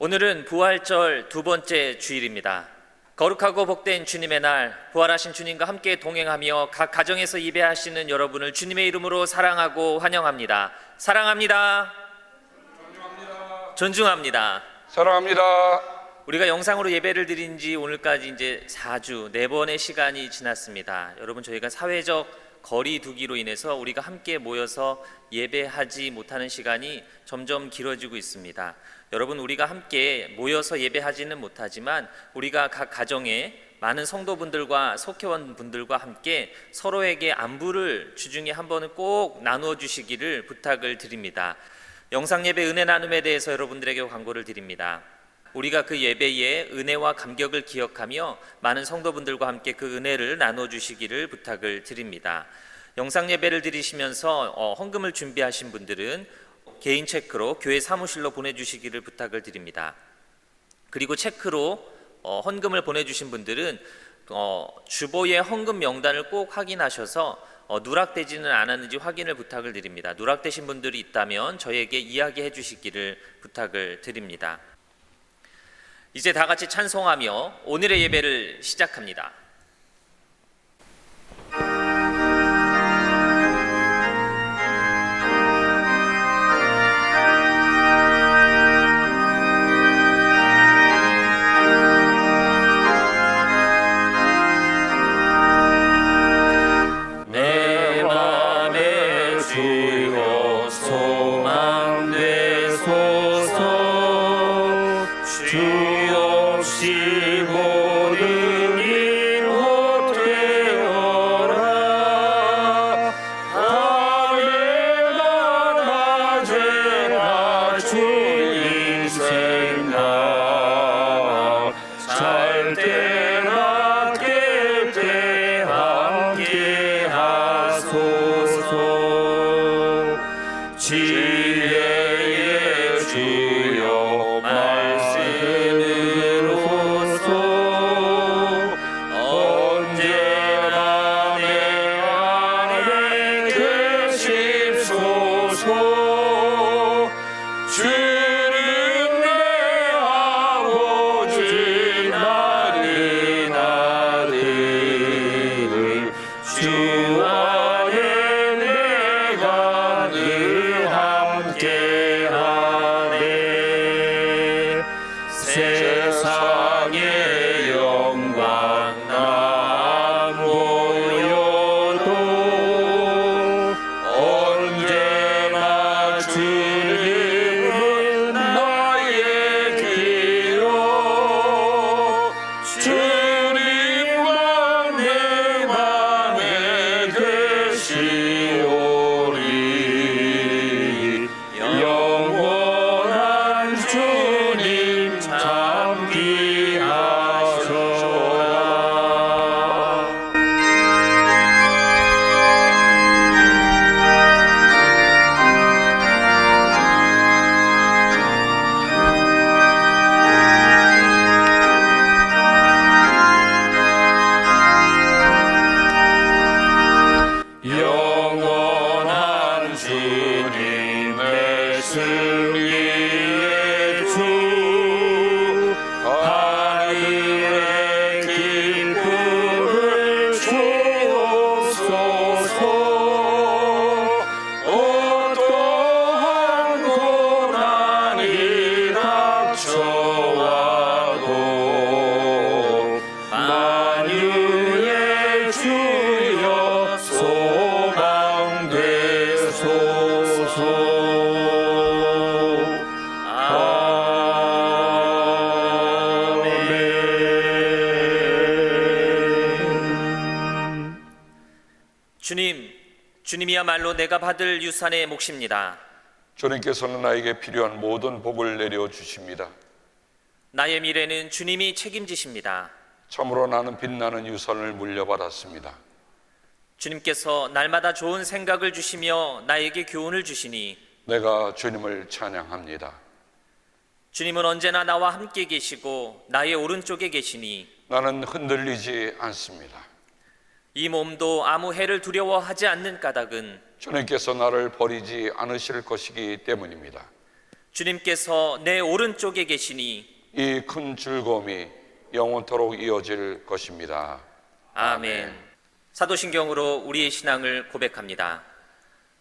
오늘은 부활절 두 번째 주일입니다. 거룩하고 복된 주님의 날, 부활하신 주님과 함께 동행하며 각 가정에서 예배하시는 여러분을 주님의 이름으로 사랑하고 환영합니다. 사랑합니다. 존중합니다. 사랑합니다. 우리가 영상으로 예배를 드린 지 오늘까지 이제 4주, 4번의 시간이 지났습니다. 여러분, 저희가 사회적 거리 두기로 인해서 우리가 함께 모여서 예배하지 못하는 시간이 점점 길어지고 있습니다. 여러분, 우리가 함께 모여서 예배하지는 못하지만 우리가 각 가정에 많은 성도분들과 속회원분들과 함께 서로에게 안부를 주중에 한 번은 꼭 나누어 주시기를 부탁을 드립니다. 영상예배 은혜 나눔에 대해서 여러분들에게 광고를 드립니다. 우리가 그 예배의 은혜와 감격을 기억하며 많은 성도분들과 함께 그 은혜를 나눠 주시기를 부탁을 드립니다. 영상 예배를 드리시면서 헌금을 준비하신 분들은 개인 체크로 교회 사무실로 보내주시기를 부탁을 드립니다. 그리고 체크로 헌금을 보내주신 분들은 주보의 헌금 명단을 꼭 확인하셔서 누락되지는 않았는지 확인을 부탁을 드립니다. 누락되신 분들이 있다면 저에게 이야기해 주시기를 부탁을 드립니다. 이제 다 같이 찬송하며 오늘의 예배를 시작합니다. 내 맘에 주여 소망 되소서. 주 없이 모든 일 못되어라. 하늘과 낮에나 주 인생나 잘 때나 깰 때 함께 하소서. 지혜의 주여 말씀으로서 언제나 내 안에 계십소서. 주는 내 아버지 나는 아들. 주 안에 내가 늘 함께하네. 세상의 영광 나 모여도 언제나 주님은 나의 길로. 주님과 내 맘에 계시오리. 영원한 주님 참기하소서. 영원한 주님 내 승리의 주. 하늘의 기쁨을 주옵소서. 어떠한 고난이 닥쳐와도 만유의 주여 소망 되소서. 아멘. 주님이야말로 내가 받을 유산의 몫입니다. 주님께서는 나에게 필요한 모든 복을 내려 주십니다. 나의 미래는 주님이 책임지십니다. 참으로 나는 빛나는 유산을 물려받았습니다. 주님께서 날마다 좋은 생각을 주시며 나에게 교훈을 주시니 내가 주님을 찬양합니다. 주님은 언제나 나와 함께 계시고 나의 오른쪽에 계시니 나는 흔들리지 않습니다. 이 몸도 아무 해를 두려워하지 않는 까닭은 주님께서 나를 버리지 않으실 것이기 때문입니다. 주님께서 내 오른쪽에 계시니 이 큰 즐거움이 영원토록 이어질 것입니다. 아멘. 사도신경으로 우리의 신앙을 고백합니다.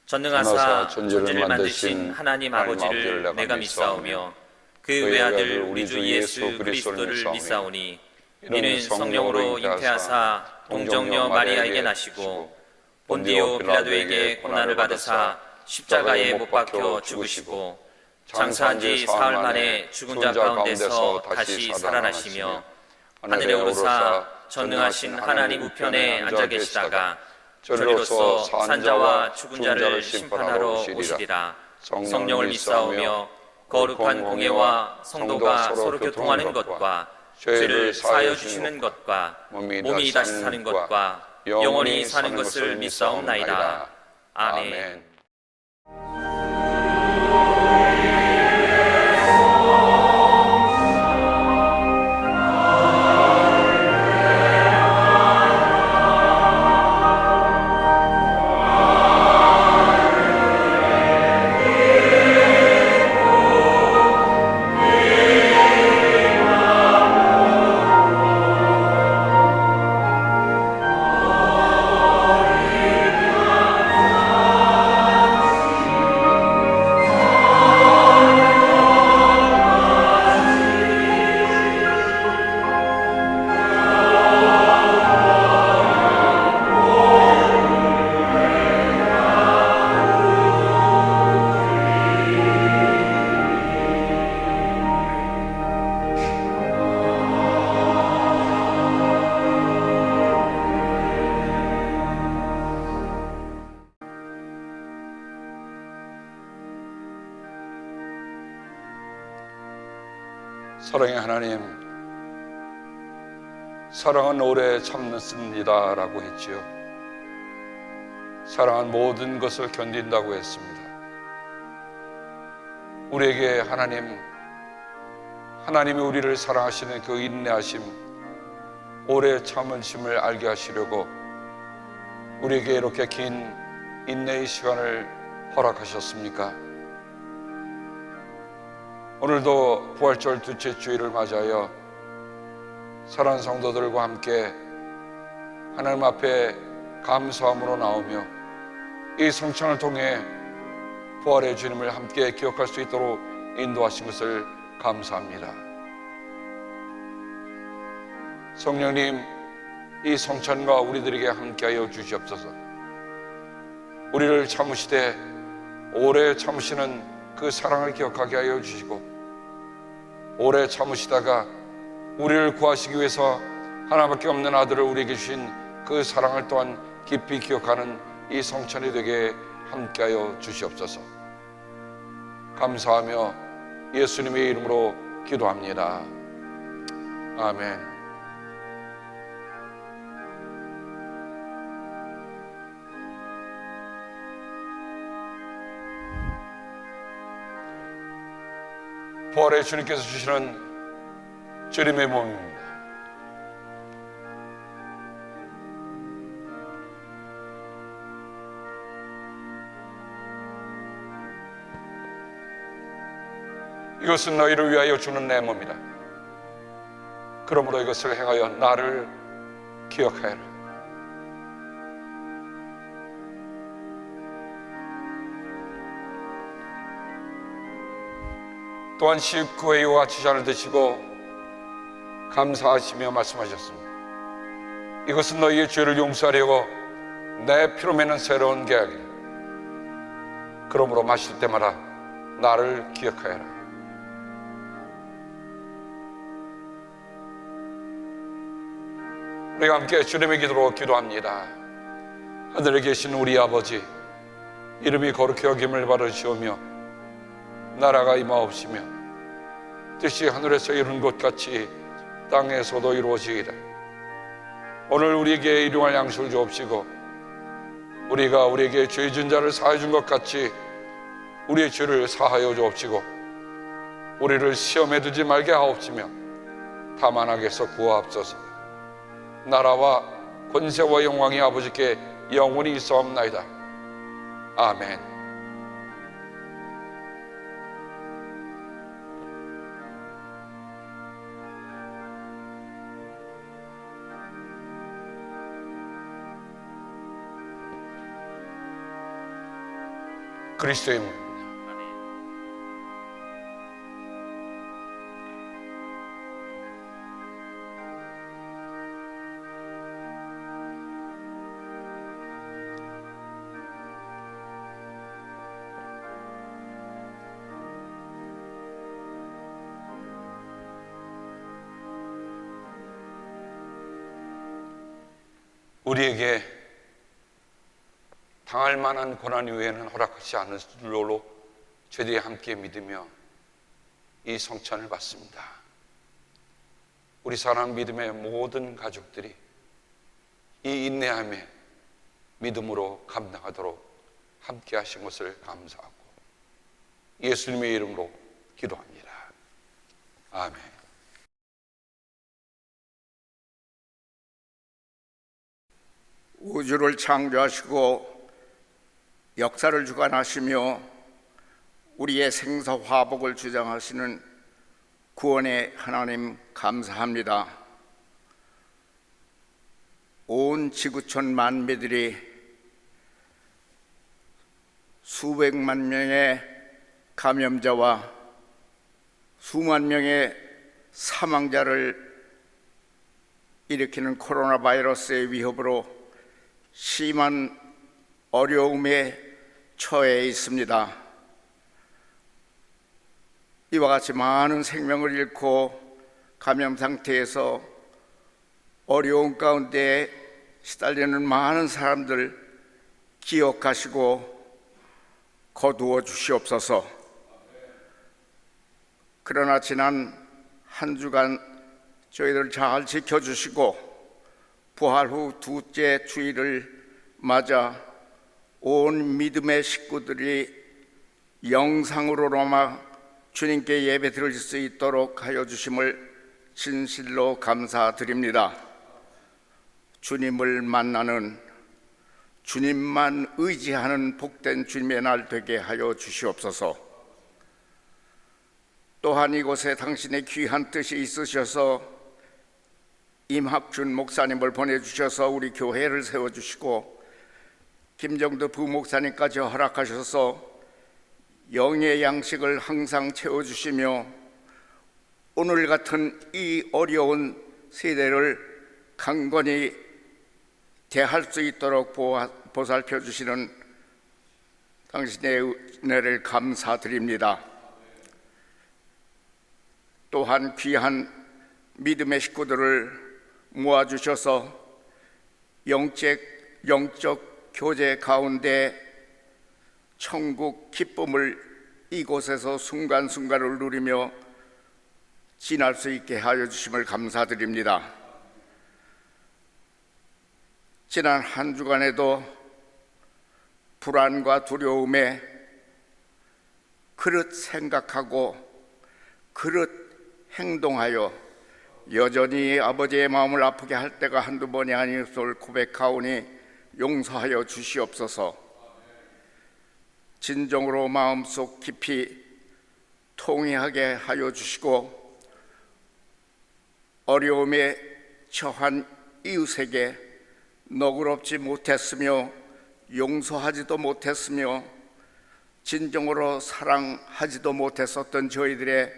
전능하사 전능하사 천지를 천지를 만드신 만드신 하나님 아버지를 내가 믿사오며 그 외아들 우리 주 예수 그리스도를 믿사오니 이는 성령으로 잉태하사 동정녀 마리아에게 나시고 본디오 빌라도에게 고난을 받으사 십자가에 못 박혀 죽으시고 장사한 지 사흘 만에 죽은 자 가운데서 다시 살아나시며 하늘에 오르사 전능하신 하나님 우편에 앉아 계시다가 저리로서 산자와 죽은 자를 심판하러 오시리라. 성령을 믿사오며 거룩한 공예와 성도가 서로 교통하는 것과 죄를 사하여 주시는 것과 몸이 다시 사는 것과 영원히 사는 것을 믿사옵나이다. 아멘. 사랑의 하나님, 사랑은 오래 참습니다 라고 했지요. 사랑은 모든 것을 견딘다고 했습니다. 우리에게 하나님이 우리를 사랑하시는 그 인내하심, 오래 참으심을 알게 하시려고 우리에게 이렇게 긴 인내의 시간을 허락하셨습니까? 오늘도 부활절 둘째 주일을 맞아요. 사랑하는 성도들과 함께 하나님 앞에 감사함으로 나오며 이 성찬을 통해 부활의 주님을 함께 기억할 수 있도록 인도하신 것을 감사합니다. 성령님, 이 성찬과 우리들에게 함께하여 주시옵소서. 우리를 참으시되 오래 참으시는 그 사랑을 기억하게 하여 주시고, 오래 참으시다가 우리를 구하시기 위해서 하나밖에 없는 아들을 우리에게 주신 그 사랑을 또한 깊이 기억하는 이 성찬이 되게 함께하여 주시옵소서. 감사하며 예수님의 이름으로 기도합니다. 아멘. 부활의 주님께서 주시는 주님의 몸입니다. 이것은 너희를 위하여 주는 내 몸이다. 그러므로 이것을 행하여 나를 기억하여라. 또한 19회 이와 같이 잔을 드시고 감사하시며 말씀하셨습니다. 이것은 너희의 죄를 용서하려고 내 피로 맺는 새로운 계약이라. 그러므로 마실 때마다 나를 기억하여라. 우리가 함께 주님의 기도로 기도합니다. 하늘에 계신 우리 아버지, 이름이 거룩히 여김을 받으시오며 나라가 임하옵시며 뜻이 하늘에서 이룬 것 같이 땅에서도 이루어지이다. 오늘 우리에게 일용할 양식을 주옵시고 우리가 우리에게 죄 지은 자를 사하여 준 것 같이 우리의 죄를 사하여 주옵시고 우리를 시험에 들지 말게 하옵시며 다만 악에서 구하옵소서. 나라와 권세와 영광이 아버지께 영원히 있사옵나이다. 아멘. 그리스도의 이름으로. 우리에게 당할 만한 고난 이후에는 허락하지 않을 줄로 저희들이 함께 믿으며 이 성찬을 받습니다. 우리 사랑 믿음의 모든 가족들이 이 인내함에 믿음으로 감당하도록 함께 하신 것을 감사하고 예수님의 이름으로 기도합니다. 아멘. 우주를 창조하시고 역사를 주관하시며 우리의 생사 화복을 주장하시는 구원의 하나님 감사합니다. 온 지구촌 만민들이 수백만 명의 감염자와 수만 명의 사망자를 일으키는 코로나 바이러스의 위협으로 심한 어려움에 처해 있습니다. 이와 같이 많은 생명을 잃고 감염 상태에서 어려운 가운데 시달리는 많은 사람들 기억하시고 거두어 주시옵소서. 그러나 지난 한 주간 저희들 잘 지켜주시고 부활 후 두째 주일을 맞아 온 믿음의 식구들이 영상으로나마 주님께 예배 드릴 수 있도록 하여 주심을 진실로 감사드립니다. 주님을 만나는, 주님만 의지하는 복된 주님의 날 되게 하여 주시옵소서. 또한 이곳에 당신의 귀한 뜻이 있으셔서 임학준 목사님을 보내주셔서 우리 교회를 세워주시고 김정도 부목사님까지 허락하셔서 영의 양식을 항상 채워주시며 오늘 같은 이 어려운 세대를 강건히 대할 수 있도록 보살펴 주시는 당신의 은혜를 감사드립니다. 또한 귀한 믿음의 식구들을 모아주셔서 영적 교제 가운데 천국 기쁨을 이곳에서 순간순간을 누리며 지날 수 있게 하여 주심을 감사드립니다. 지난 한 주간에도 불안과 두려움에 그릇 생각하고 그릇 행동하여 여전히 아버지의 마음을 아프게 할 때가 한두 번이 아니었을 고백하오니 용서하여 주시옵소서. 진정으로 마음속 깊이 통회하게 하여 주시고 어려움에 처한 이웃에게 너그럽지 못했으며 용서하지도 못했으며 진정으로 사랑하지도 못했었던 저희들의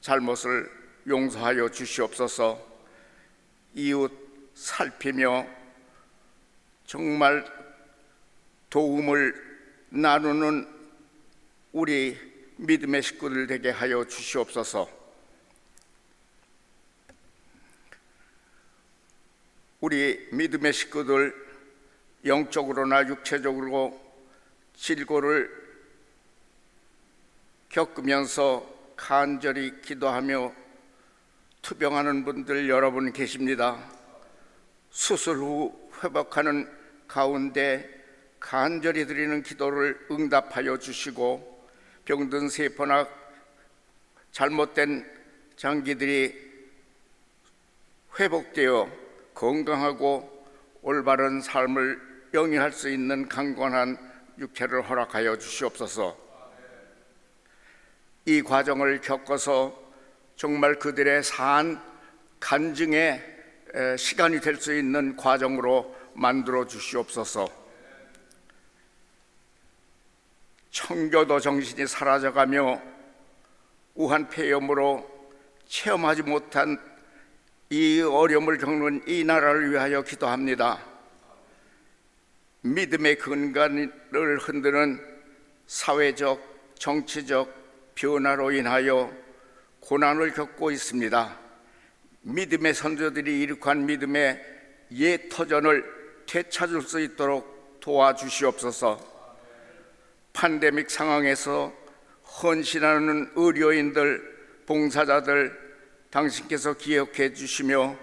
잘못을 용서하여 주시옵소서. 이웃 살피며 정말 도움을 나누는 우리 믿음의 식구들 되게 하여 주시옵소서. 우리 믿음의 식구들 영적으로나 육체적으로 질고를 겪으면서 간절히 기도하며 투병하는 분들 여러분 계십니다. 수술 후 회복하는 가운데 간절히 드리는 기도를 응답하여 주시고 병든 세포나 잘못된 장기들이 회복되어 건강하고 올바른 삶을 영위할 수 있는 강건한 육체를 허락하여 주시옵소서. 이 과정을 겪어서 정말 그들의 산 간증의 시간이 될 수 있는 과정으로 만들어 주시옵소서. 청교도 정신이 사라져가며 우한 폐렴으로 체험하지 못한 이 어려움을 겪는 이 나라를 위하여 기도합니다. 믿음의 근간을 흔드는 사회적, 정치적 변화로 인하여 고난을 겪고 있습니다. 믿음의 선조들이 이룩한 믿음의 옛 터전을 되찾을 수 있도록 도와주시옵소서. 팬데믹 상황에서 헌신하는 의료인들, 봉사자들 당신께서 기억해 주시며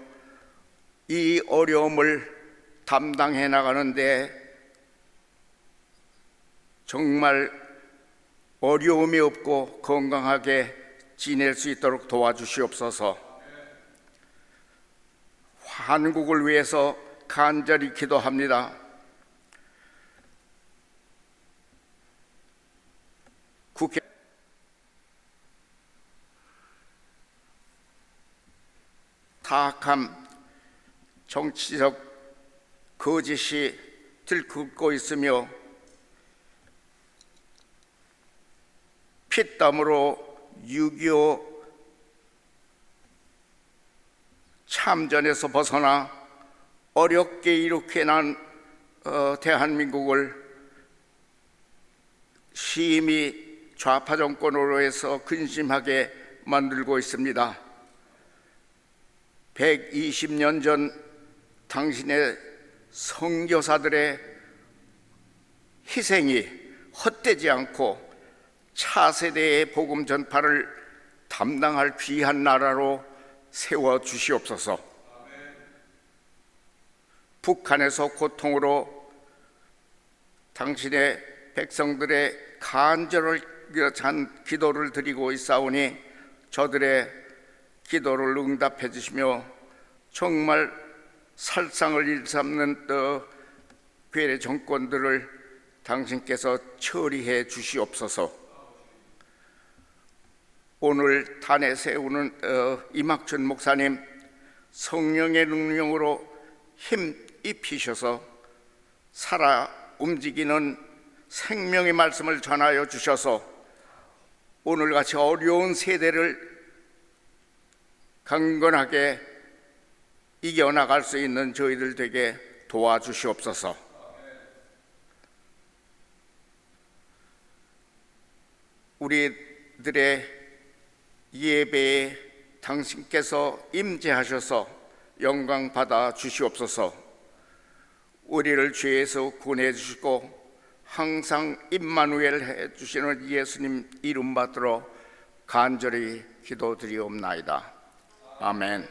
이 어려움을 담당해 나가는데 정말 어려움이 없고 건강하게 지낼 수 있도록 도와주시옵소서. 한국을 위해서 간절히 기도합니다. 국회 타악함, 정치적 거짓이 들끓고 있으며 피땀으로 6.25 참전에서 벗어나 어렵게 이렇게 난 대한민국을 심히 좌파 정권으로 해서 근심하게 만들고 있습니다. 120년 전 당신의 선교사들의 희생이 헛되지 않고 차세대의 복음 전파를 담당할 귀한 나라로 세워 주시옵소서. 북한에서 고통으로 당신의 백성들의 간절한 기도를 드리고 있사오니 저들의 기도를 응답해 주시며 정말 살상을 일삼는 괴뢰 정권들을 당신께서 처리해 주시옵소서. 오늘 단에 세우는 이막춘 목사님 성령의 능력으로 힘 입히셔서 살아 움직이는 생명의 말씀을 전하여 주셔서 오늘같이 어려운 세대를 강건하게 이겨나갈 수 있는 저희들 되게 도와주시옵소서. 우리들의 예배에 당신께서 임재하셔서 영광 받아 주시옵소서. 우리를 죄에서 구원해 주시고 항상 임마누엘 해 주시는 예수님 이름 받들어 간절히 기도드리옵나이다. 아멘.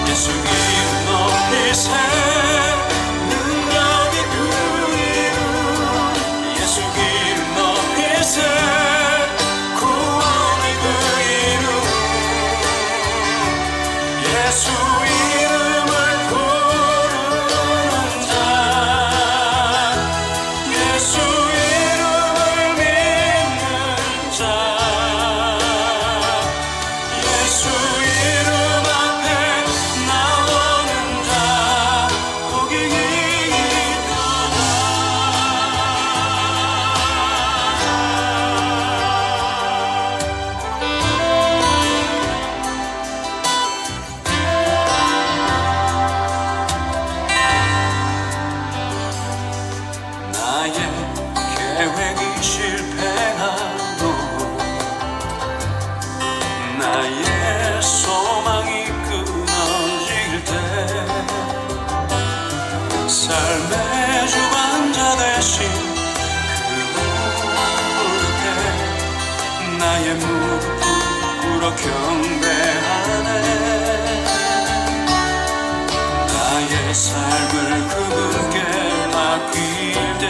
예수 이름 높이 새 능력이 예수 이름을 부르는 자 예수 이름을 믿는 자 예수 이름 앞에 나오는 자 복이 있도다. 나의 계획이 실패하고 나의 소망이 끊어질 때 삶의 주관자 대신 그때 나의 무릎 꿇어 경배하네. 나의 삶을 그분께 맡길 때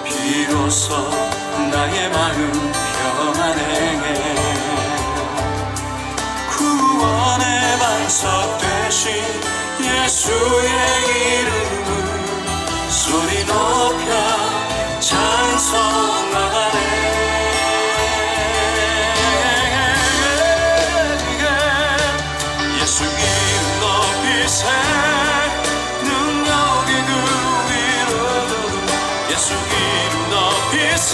비로소 나의 마음 평안해. 구원의 반석 되신 예수의 이름을 소리 높여 찬송하네. 예수 이름 높이세 능력이 그 위로 예수 이름 높이세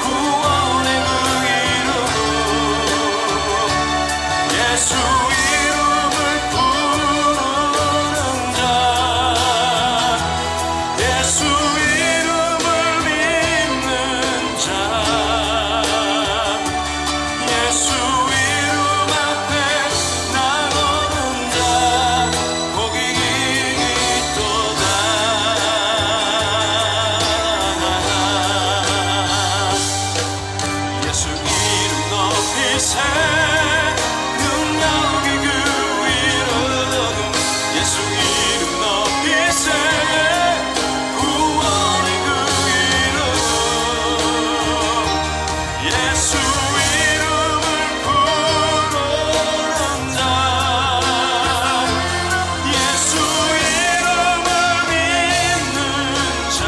구원의 그 이름 예수 이름을 부르는 자 예수 이름을 믿는 자 예수 이름 앞에 나오는 자 복이 있도다. 예수 이름 높이세 능력이 그 위로 예수 이름 높이세 구원의 그 이름 예수 이름을 부르는 자 예수 이름을 믿는 자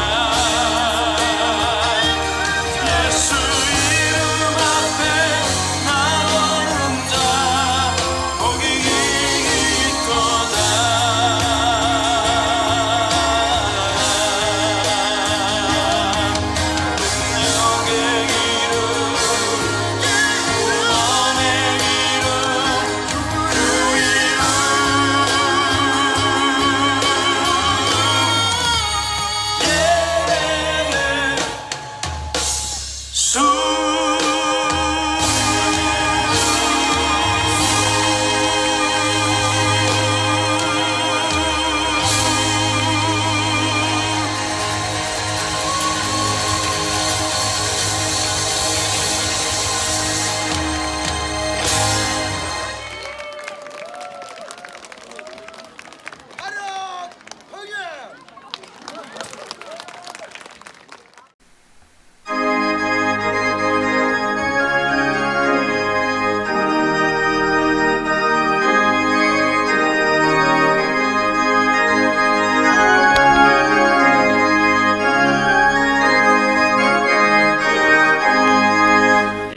예수 이름 앞에 나오는 자 복이 있도다. 능력의 이름 구원의 이름 그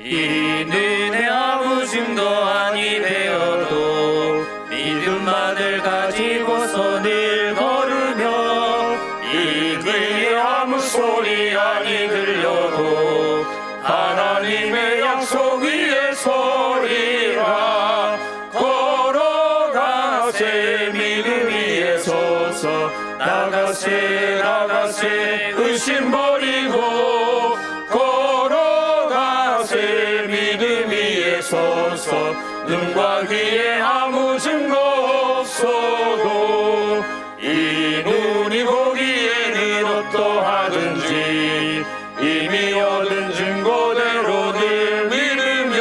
이 눈에 아무 증거 아니 되어도 믿음만을 가지고서 늘 걸으며 이 귀에 아무 소리 아니 들려도 하나님의 약속 위에 서리라. 걸어가세 믿음 위에 서서 나가세 나가세 의심 버리고 걸어가세 믿음 위에 서서 눈과 귀에 아무 증거 없어도 이 눈이 보기에는 어떠하든지 이미 얻은 증거대로 늘 믿으며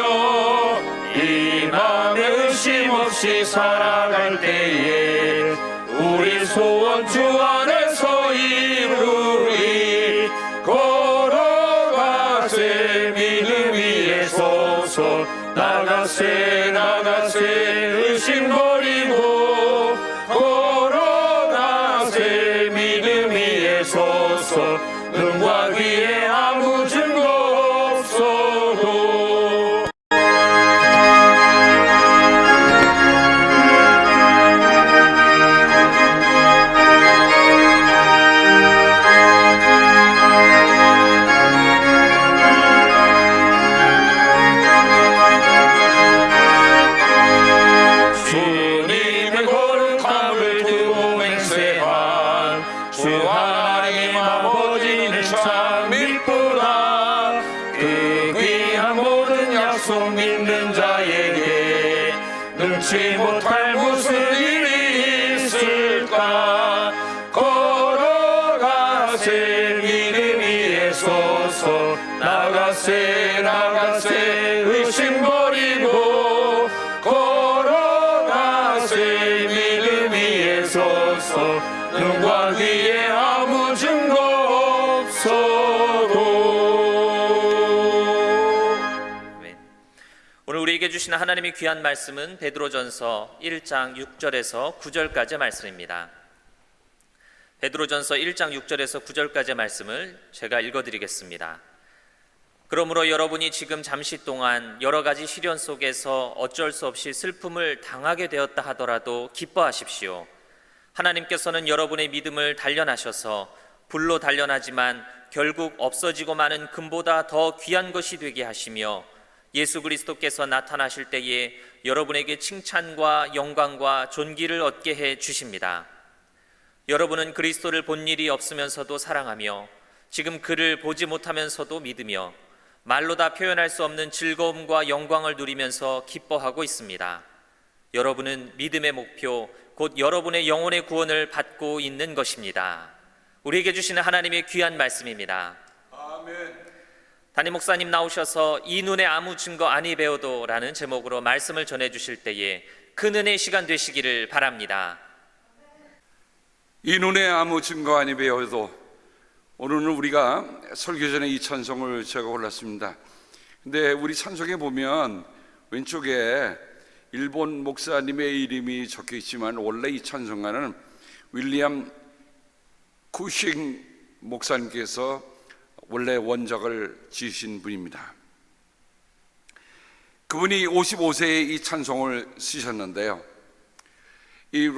이 맘에 의심 없이 살아갈 때에 우리 소원 주 안에서 이루리. 걸어가세 믿음 위에 서서 나가세 나가세 능치 못할 무슨 일이 있을까 걸어가세 믿음 위에 서서 나가세 의심 버리고 걸어가세 믿음 위에 서서 눈과 귀에 아무 증거 없어도. 아멘. 오늘 우리에게 주시는 하나님의 귀한 말씀은 베드로전서 1장 6절에서 9절까지의 말씀입니다. 베드로전서 1장 6절에서 9절까지의 말씀을 제가 읽어드리겠습니다. 그러므로 여러분이 지금 잠시 동안 여러 가지 시련 속에서 어쩔 수 없이 슬픔을 당하게 되었다 하더라도 기뻐하십시오. 하나님께서는 여러분의 믿음을 단련하셔서 불로 단련하지만 결국 없어지고 마는 금보다 더 귀한 것이 되게 하시며 예수 그리스도께서 나타나실 때에 여러분에게 칭찬과 영광과 존귀를 얻게 해 주십니다. 여러분은 그리스도를 본 일이 없으면서도 사랑하며 지금 그를 보지 못하면서도 믿으며 말로 다 표현할 수 없는 즐거움과 영광을 누리면서 기뻐하고 있습니다. 여러분은 믿음의 목표, 곧 여러분의 영혼의 구원을 받고 있는 것입니다. 우리에게 주시는 하나님의 귀한 말씀입니다. 아멘. 담임 목사님 나오셔서 이 눈에 아무 증거 아니 배워도 라는 제목으로 말씀을 전해주실 때에 큰 은혜의 시간 되시기를 바랍니다. 이 눈에 아무 증거 아니 배워도 오늘은 우리가 설교 전에 이 찬송을 제가 골랐습니다. 근데 우리 찬송에 보면 왼쪽에 일본 목사님의 이름이 적혀 있지만 원래 이 찬송가는 윌리엄 쿠싱 목사님께서 원래 원작을 지으신 분입니다. 그분이 55세에 이 찬송을 쓰셨는데요. 이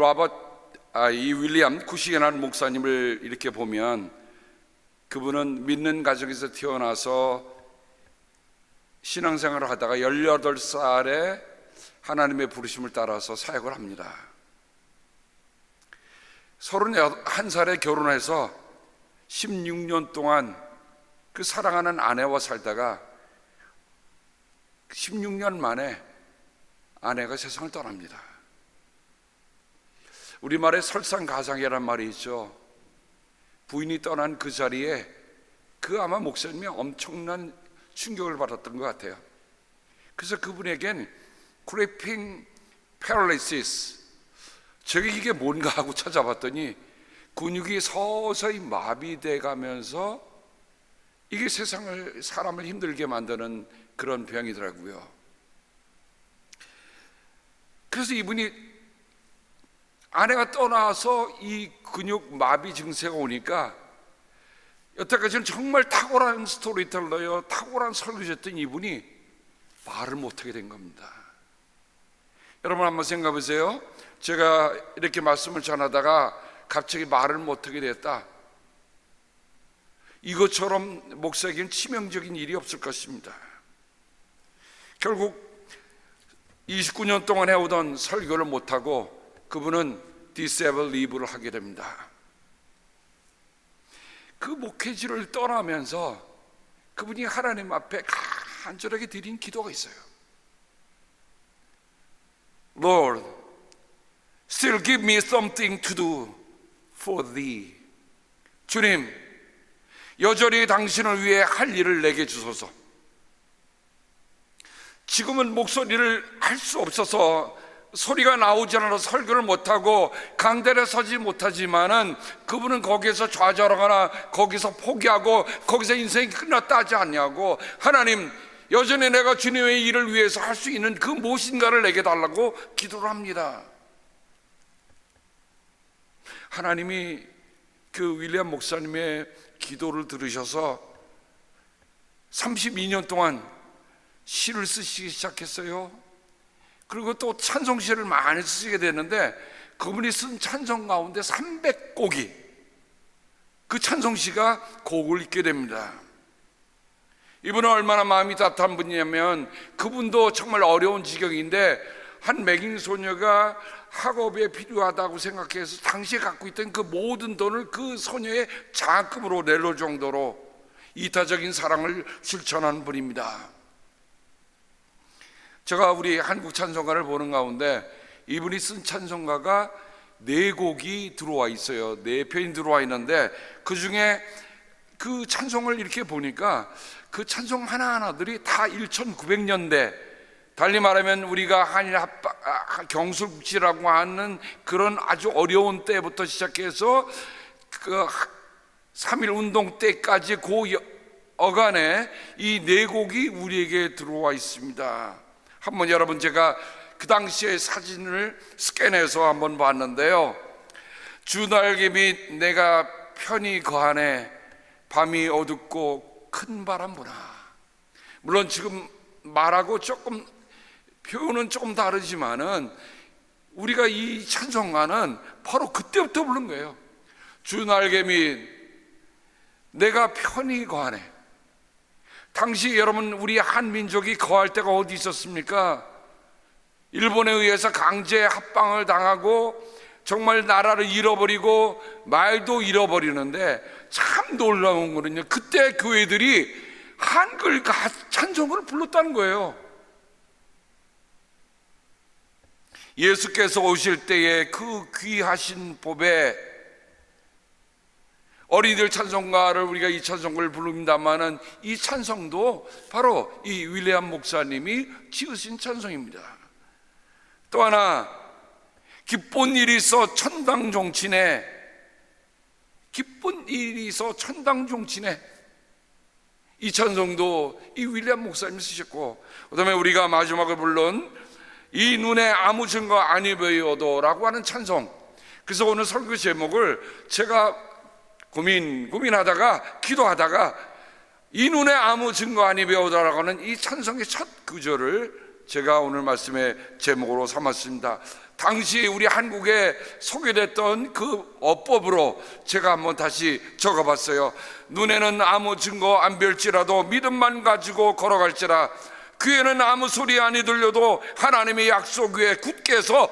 윌리엄 쿠싱이라는 목사님을 이렇게 보면 그분은 믿는 가정에서 태어나서 신앙생활을 하다가 18살에 하나님의 부르심을 따라서 사역을 합니다. 31살에 결혼해서 16년 동안 그 사랑하는 아내와 살다가 16년 만에 아내가 세상을 떠납니다. 우리말에 설상가상이라는 말이 있죠. 부인이 떠난 그 자리에 그 아마 목사님이 엄청난 충격을 받았던 것 같아요. 그래서 그분에겐 크래핑 패럴리시스, 저게 이게 뭔가 하고 찾아봤더니 근육이 서서히 마비돼 가면서 이게 사람을 힘들게 만드는 그런 병이더라고요. 그래서 이분이 아내가 떠나서 이 근육 마비 증세가 오니까 여태까지는 정말 탁월한 스토리텔러요, 탁월한 설교자였던 이분이 말을 못하게 된 겁니다. 여러분 한번 생각해 보세요. 제가 이렇게 말씀을 전하다가 갑자기 말을 못하게 됐다. 이것처럼 목사에게는 치명적인 일이 없을 것입니다. 결국 29년 동안 해오던 설교를 못하고 그분은 디세블 리브를 하게 됩니다. 그 목회지를 떠나면서 그분이 하나님 앞에 간절하게 드린 기도가 있어요. Lord, still give me something to do for thee. 주님, 여전히 당신을 위해 할 일을 내게 주소서. 지금은 목소리를 할 수 없어서 소리가 나오지 않아서 설교를 못하고 강단에 서지 못하지만은 그분은 거기에서 좌절하거나 거기서 포기하고 거기서 인생이 끝났다 하지 않냐고, 하나님 여전히 내가 주님의 일을 위해서 할 수 있는 그 무엇인가를 내게 달라고 기도를 합니다. 하나님이 그 윌리엄 목사님의 기도를 들으셔서 32년 동안 시를 쓰시기 시작했어요. 그리고 또 찬송시를 많이 쓰게 되는데 그분이 쓴 찬송 가운데 300곡이 그 찬송시가 곡을 읽게 됩니다. 이분은 얼마나 마음이 따뜻한 분이냐면 그분도 정말 어려운 지경인데 한 매긴 소녀가 학업에 필요하다고 생각해서 당시에 갖고 있던 그 모든 돈을 그 소녀의 장학금으로 내놓을 정도로 이타적인 사랑을 실천한 분입니다. 제가 우리 한국 찬송가를 보는 가운데 이분이 쓴 찬송가가 4곡이 들어와 있어요. 4편이 들어와 있는데 그 중에 그 찬송을 이렇게 보니까 그 찬송 하나하나들이 다 1900년대, 달리 말하면 우리가 한일 경술국시라고 하는 그런 아주 어려운 때부터 시작해서 그 3.1 운동 때까지 그 어간에 이 4곡이 우리에게 들어와 있습니다. 한번 여러분, 제가 그 당시의 사진을 스캔해서 한번 봤는데요. 주날개 및 내가 편히 거하네, 밤이 어둡고 큰 바람 부나. 물론 지금 말하고 조금 표현은 조금 다르지만은 우리가 이 찬송가는 바로 그때부터 부른 거예요. 주날개 및 내가 편히 거하네. 당시 여러분, 우리 한민족이 거할 때가 어디 있었습니까? 일본에 의해서 강제 합방을 당하고 정말 나라를 잃어버리고 말도 잃어버리는데, 참 놀라운 거는요, 그때 교회들이 한글 찬송을 불렀다는 거예요. 예수께서 오실 때에 그 귀하신 법에 어린이들 찬송가를 우리가 이 찬송가를 부릅니다만은 이 찬송도 바로 이 윌리엄 목사님이 지으신 찬송입니다. 또 하나, 기쁜 일이 있어 천당 종치네. 기쁜 일이 있어 천당 종치네. 이 찬송도 이 윌리엄 목사님이 쓰셨고, 그 다음에 우리가 마지막에 불른 이 눈에 아무 증거 아니 보여도 라고 하는 찬송. 그래서 오늘 설교 제목을 제가 고민하다가 기도하다가 이 눈에 아무 증거 아니 보여도라고 하는 이 찬송의 첫 구절을 제가 오늘 말씀의 제목으로 삼았습니다. 당시 우리 한국에 소개됐던 그 어법으로 제가 한번 다시 적어봤어요. 눈에는 아무 증거 안 별지라도 믿음만 가지고 걸어갈지라, 귀에는 아무 소리 아니 들려도 하나님의 약속 위에 굳게 서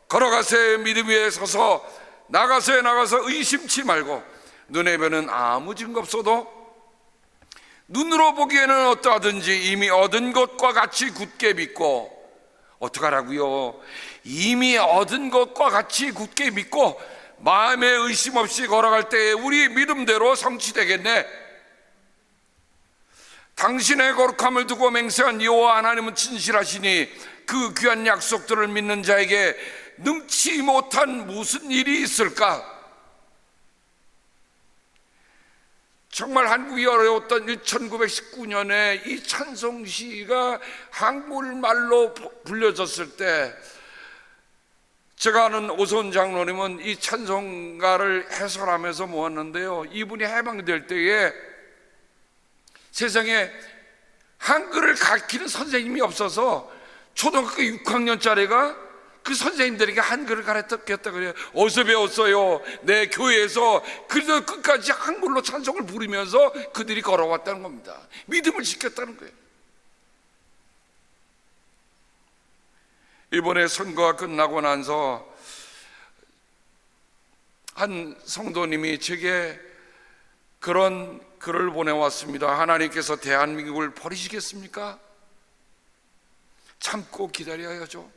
걸어가세. 믿음 위에 서서 나가서 의심치 말고, 눈에 뵈는 아무 증거 없어도 눈으로 보기에는 어떠하든지 이미 얻은 것과 같이 굳게 믿고. 어떡하라고요? 이미 얻은 것과 같이 굳게 믿고 마음에 의심 없이 걸어갈 때에 우리 믿음대로 성취되겠네. 당신의 거룩함을 두고 맹세한 여호와 하나님은 진실하시니 그 귀한 약속들을 믿는 자에게 능치 못한 무슨 일이 있을까? 정말 한국이 어려웠던 1919년에 이 찬송시가 한국말로 불려졌을 때, 제가 아는 오손 장로님은 이 찬송가를 해설하면서 모았는데요, 이분이 해방될 때에 세상에 한글을 가르치는 선생님이 없어서 초등학교 6학년짜리가 그 선생님들에게 한글을 가르쳤다 그래요. 어디서 배웠어요? 내 교회에서. 그래서 끝까지 한글로 찬송을 부르면서 그들이 걸어왔다는 겁니다. 믿음을 지켰다는 거예요. 이번에 선거가 끝나고 나서 한 성도님이 제게 그런 글을 보내왔습니다. 하나님께서 대한민국을 버리시겠습니까? 참고 기다려야죠.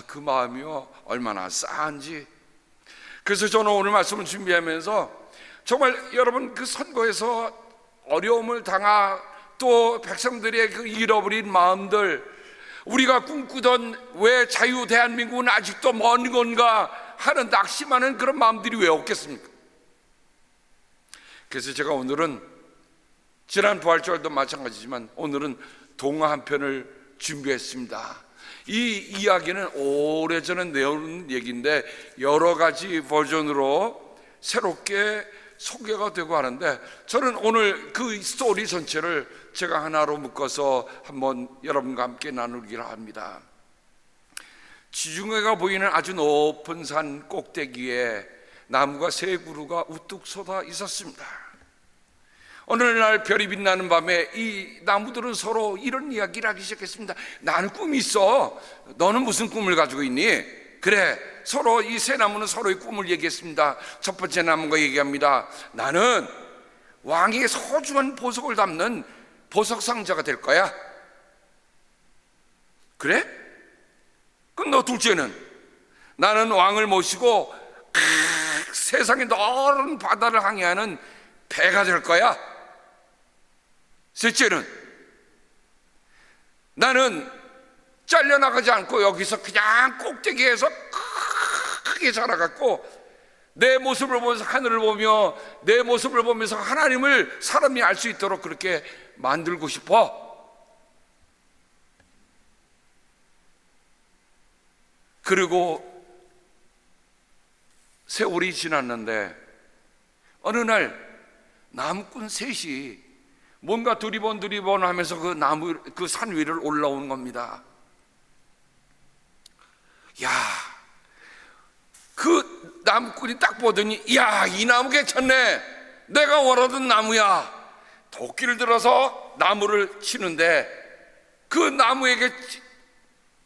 그 마음이요, 얼마나 싸한지. 그래서 저는 오늘 말씀을 준비하면서 정말 여러분, 그 선거에서 어려움을 당하, 또 백성들의 그 잃어버린 마음들, 우리가 꿈꾸던 왜 자유 대한민국은 아직도 먼 건가 하는 낙심하는 그런 마음들이 왜 없겠습니까? 그래서 제가 오늘은 지난 부활절도 마찬가지지만 오늘은 동화 한 편을 준비했습니다. 이 이야기는 오래전에 내온 얘기인데 여러 가지 버전으로 새롭게 소개가 되고 하는데, 저는 오늘 그 스토리 전체를 제가 하나로 묶어서 한번 여러분과 함께 나누기를 합니다. 지중해가 보이는 아주 높은 산 꼭대기에 나무가 3그루가 우뚝 솟아 있었습니다. 어느 날 별이 빛나는 밤에 이 나무들은 서로 이런 이야기를 하기 시작했습니다. 나는 꿈이 있어. 너는 무슨 꿈을 가지고 있니? 그래. 서로 이 3나무는 서로의 꿈을 얘기했습니다. 첫 번째 나무가 얘기합니다. 나는 왕의 소중한 보석을 담는 보석 상자가 될 거야. 그래? 그럼 너 둘째는? 나는 왕을 모시고 세상의 넓은 바다를 항해하는 배가 될 거야. 셋째는? 나는 잘려나가지 않고 여기서 그냥 꼭대기에서 크게 자라갖고 내 모습을 보면서 하늘을 보며 내 모습을 보면서 하나님을 사람이 알 수 있도록 그렇게 만들고 싶어. 그리고 세월이 지났는데 어느 날 나무꾼 셋이 뭔가 두리번 하면서 그 산 위를 올라오는 겁니다. 야, 그 나무꾼이 딱 보더니, 야, 이 나무 괜찮네. 내가 원하던 나무야. 도끼를 들어서 나무를 치는데 그 나무에게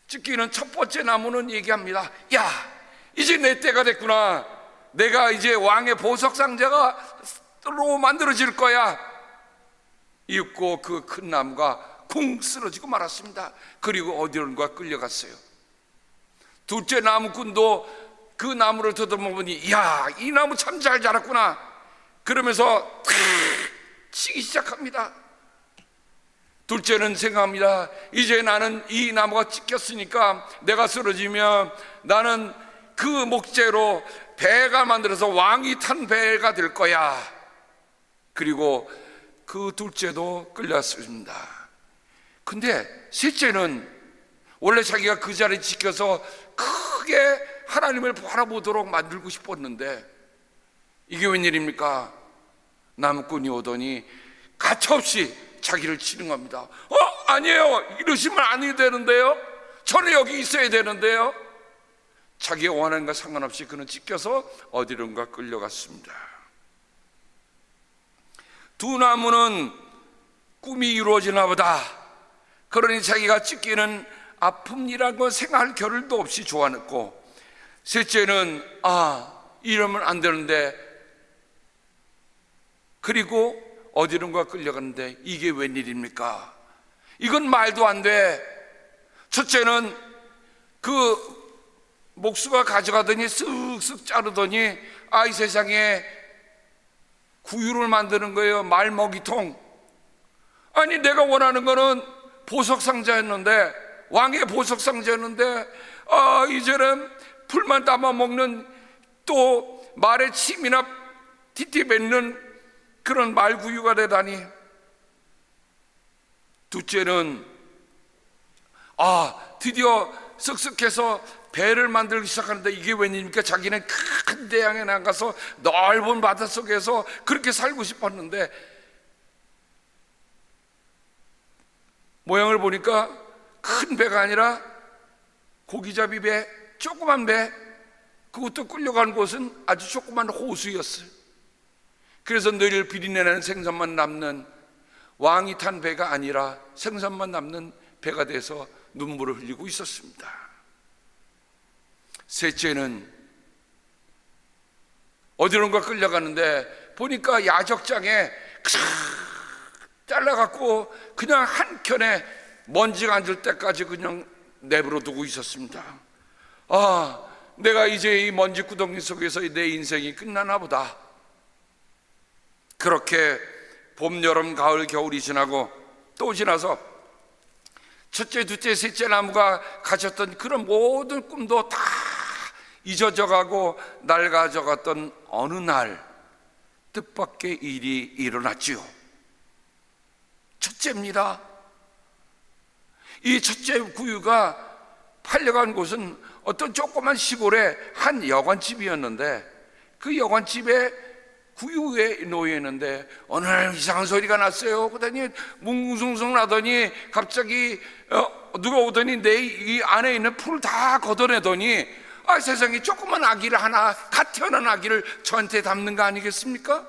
찍히는 첫 번째 나무는 얘기합니다. 야, 이제 내 때가 됐구나. 내가 이제 왕의 보석 상자로 만들어질 거야. 이윽고 그 큰 나무가 쿵 쓰러지고 말았습니다. 그리고 어디론가 끌려갔어요. 둘째 나무꾼도 그 나무를 뜯어먹으니, 야, 이 나무 참 잘 자랐구나. 그러면서 치기 시작합니다. 둘째는 생각합니다. 이제 나는 이 나무가 찍혔으니까 내가 쓰러지면 나는 그 목재로 배가 만들어서 왕이 탄 배가 될 거야. 그리고 그 둘째도 끌렸습니다. 근데 셋째는 원래 자기가 그 자리에 지켜서 크게 하나님을 바라보도록 만들고 싶었는데 이게 웬일입니까? 나무꾼이 오더니 가차없이 자기를 치는 겁니다. 아니에요. 이러시면 안 되는데요. 저는 여기 있어야 되는데요. 자기가 원하는 것 상관없이 그는 찢겨서 어디론가 끌려갔습니다. 두 나무는 꿈이 이루어지나 보다. 그러니 자기가 찢기는 아픔이라는 걸 생각할 겨를도 없이 좋아했고, 셋째는 이러면 안 되는데, 그리고 어디론가 끌려갔는데 이게 웬일입니까? 이건 말도 안 돼. 첫째는 그 목수가 가져가더니 쓱쓱 자르더니 이 세상에 구유를 만드는 거예요. 말먹이통. 아니, 내가 원하는 거는 보석상자였는데, 왕의 보석상자였는데 이제는 풀만 담아 먹는, 또 말에 침이나 티티 뱉는 그런 말구유가 되다니. 둘째는 드디어 쓱쓱해서 배를 만들기 시작하는데 이게 웬일입니까? 자기는 큰 대양에 나가서 넓은 바닷속에서 그렇게 살고 싶었는데 모양을 보니까 큰 배가 아니라 고기잡이 배, 조그만 배, 그것도 끌려가는 곳은 아주 조그만 호수였어요. 그래서 늘 비린내나는 생선만 남는, 왕이 탄 배가 아니라 생선만 남는 배가 돼서 눈물을 흘리고 있었습니다. 셋째는 어디론가 끌려가는데 보니까 야적장에 잘라갖고 그냥 한켠에 먼지가 앉을 때까지 그냥 내버려 두고 있었습니다. 내가 이제 이 먼지 구덩이 속에서 내 인생이 끝나나 보다. 그렇게 봄, 여름, 가을, 겨울이 지나고 또 지나서 첫째, 둘째, 셋째 나무가 가졌던 그런 모든 꿈도 다 잊어져 가고 낡아져 갔던 어느 날 뜻밖의 일이 일어났지요. 첫째입니다. 이 첫째 구유가 팔려간 곳은 어떤 조그만 시골의 한 여관집이었는데, 그 여관집에 구유에 놓여있는데 어느 날 이상한 소리가 났어요. 그러더니 뭉숭숭 나더니 갑자기 누가 오더니 내 이 안에 있는 풀을 다 걷어내더니 세상에 조그만 아기를 하나, 갓 태어난 아기를 저한테 담는 거 아니겠습니까?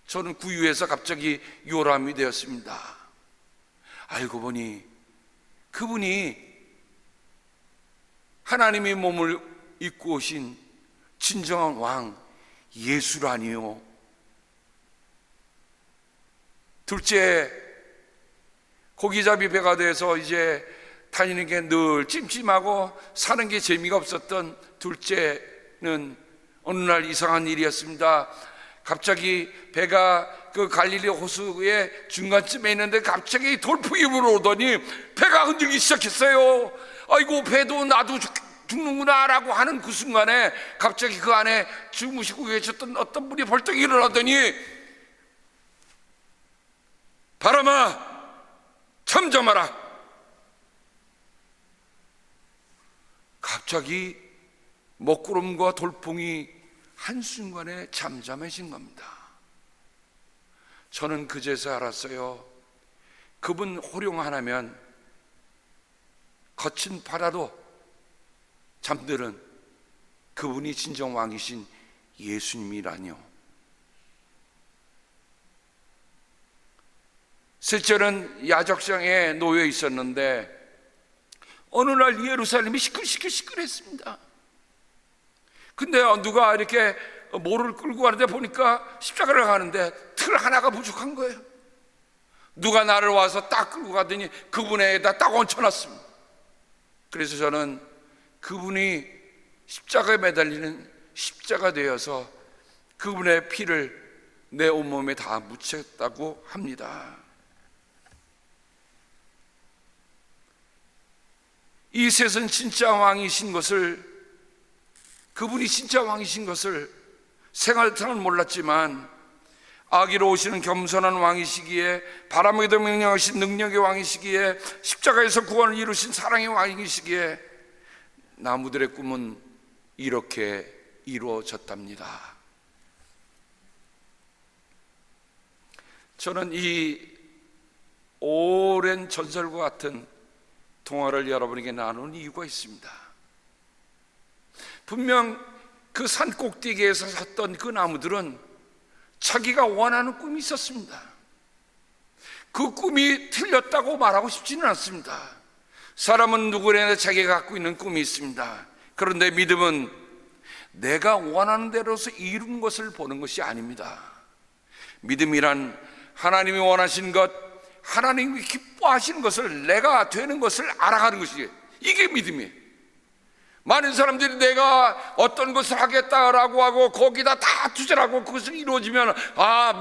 저는 구유에서 갑자기 요람이 되었습니다. 알고 보니 그분이 하나님의 몸을 입고 오신 진정한 왕 예수라니요. 둘째, 고기잡이 배가 돼서 이제 다니는 게 늘 찜찜하고 사는 게 재미가 없었던 둘째는 어느 날 이상한 일이었습니다. 갑자기 배가 그 갈릴리 호수의 중간쯤에 있는데 갑자기 돌풍이 불어오더니 배가 흔들기 시작했어요. 아이고, 배도 나도 죽는구나 라고 하는 그 순간에 갑자기 그 안에 주무시고 계셨던 어떤 분이 벌떡 일어나더니, 바람아 잠잠하라. 갑자기 먹구름과 돌풍이 한순간에 잠잠해진 겁니다. 저는 그제서 알았어요. 그분 호령 하나면 거친 바다도 잠들은 그분이 진정 왕이신 예수님이라뇨. 셋째는 야적장에 놓여 있었는데 어느 날 예루살렘이 시끌시끌했습니다. 근데 누가 이렇게 모를 끌고 가는데 보니까 십자가를 가는데 틀 하나가 부족한 거예요. 누가 나를 와서 딱 끌고 가더니 그분에다 딱 얹혀놨습니다. 그래서 저는 그분이 십자가에 매달리는 십자가 되어서 그분의 피를 내 온몸에 다 묻혔다고 합니다. 이 셋은 진짜 왕이신 것을, 그분이 진짜 왕이신 것을 생활상은 몰랐지만 아기로 오시는 겸손한 왕이시기에, 바람에도 명령하신 능력의 왕이시기에, 십자가에서 구원을 이루신 사랑의 왕이시기에 나무들의 꿈은 이렇게 이루어졌답니다. 저는 이 오랜 전설과 같은 동화를 여러분에게 나눈 이유가 있습니다. 분명 그 산 꼭대기에서 섰던 그 나무들은 자기가 원하는 꿈이 있었습니다. 그 꿈이 틀렸다고 말하고 싶지는 않습니다. 사람은 누구나 자기가 갖고 있는 꿈이 있습니다. 그런데 믿음은 내가 원하는 대로서 이룬 것을 보는 것이 아닙니다. 믿음이란 하나님이 원하신 것, 하나님이 기뻐하시는 것을, 내가 되는 것을 알아가는 것이에요. 이게 믿음이에요. 많은 사람들이 내가 어떤 것을 하겠다라고 하고 거기다 다 투자하고 그것을 이루어지면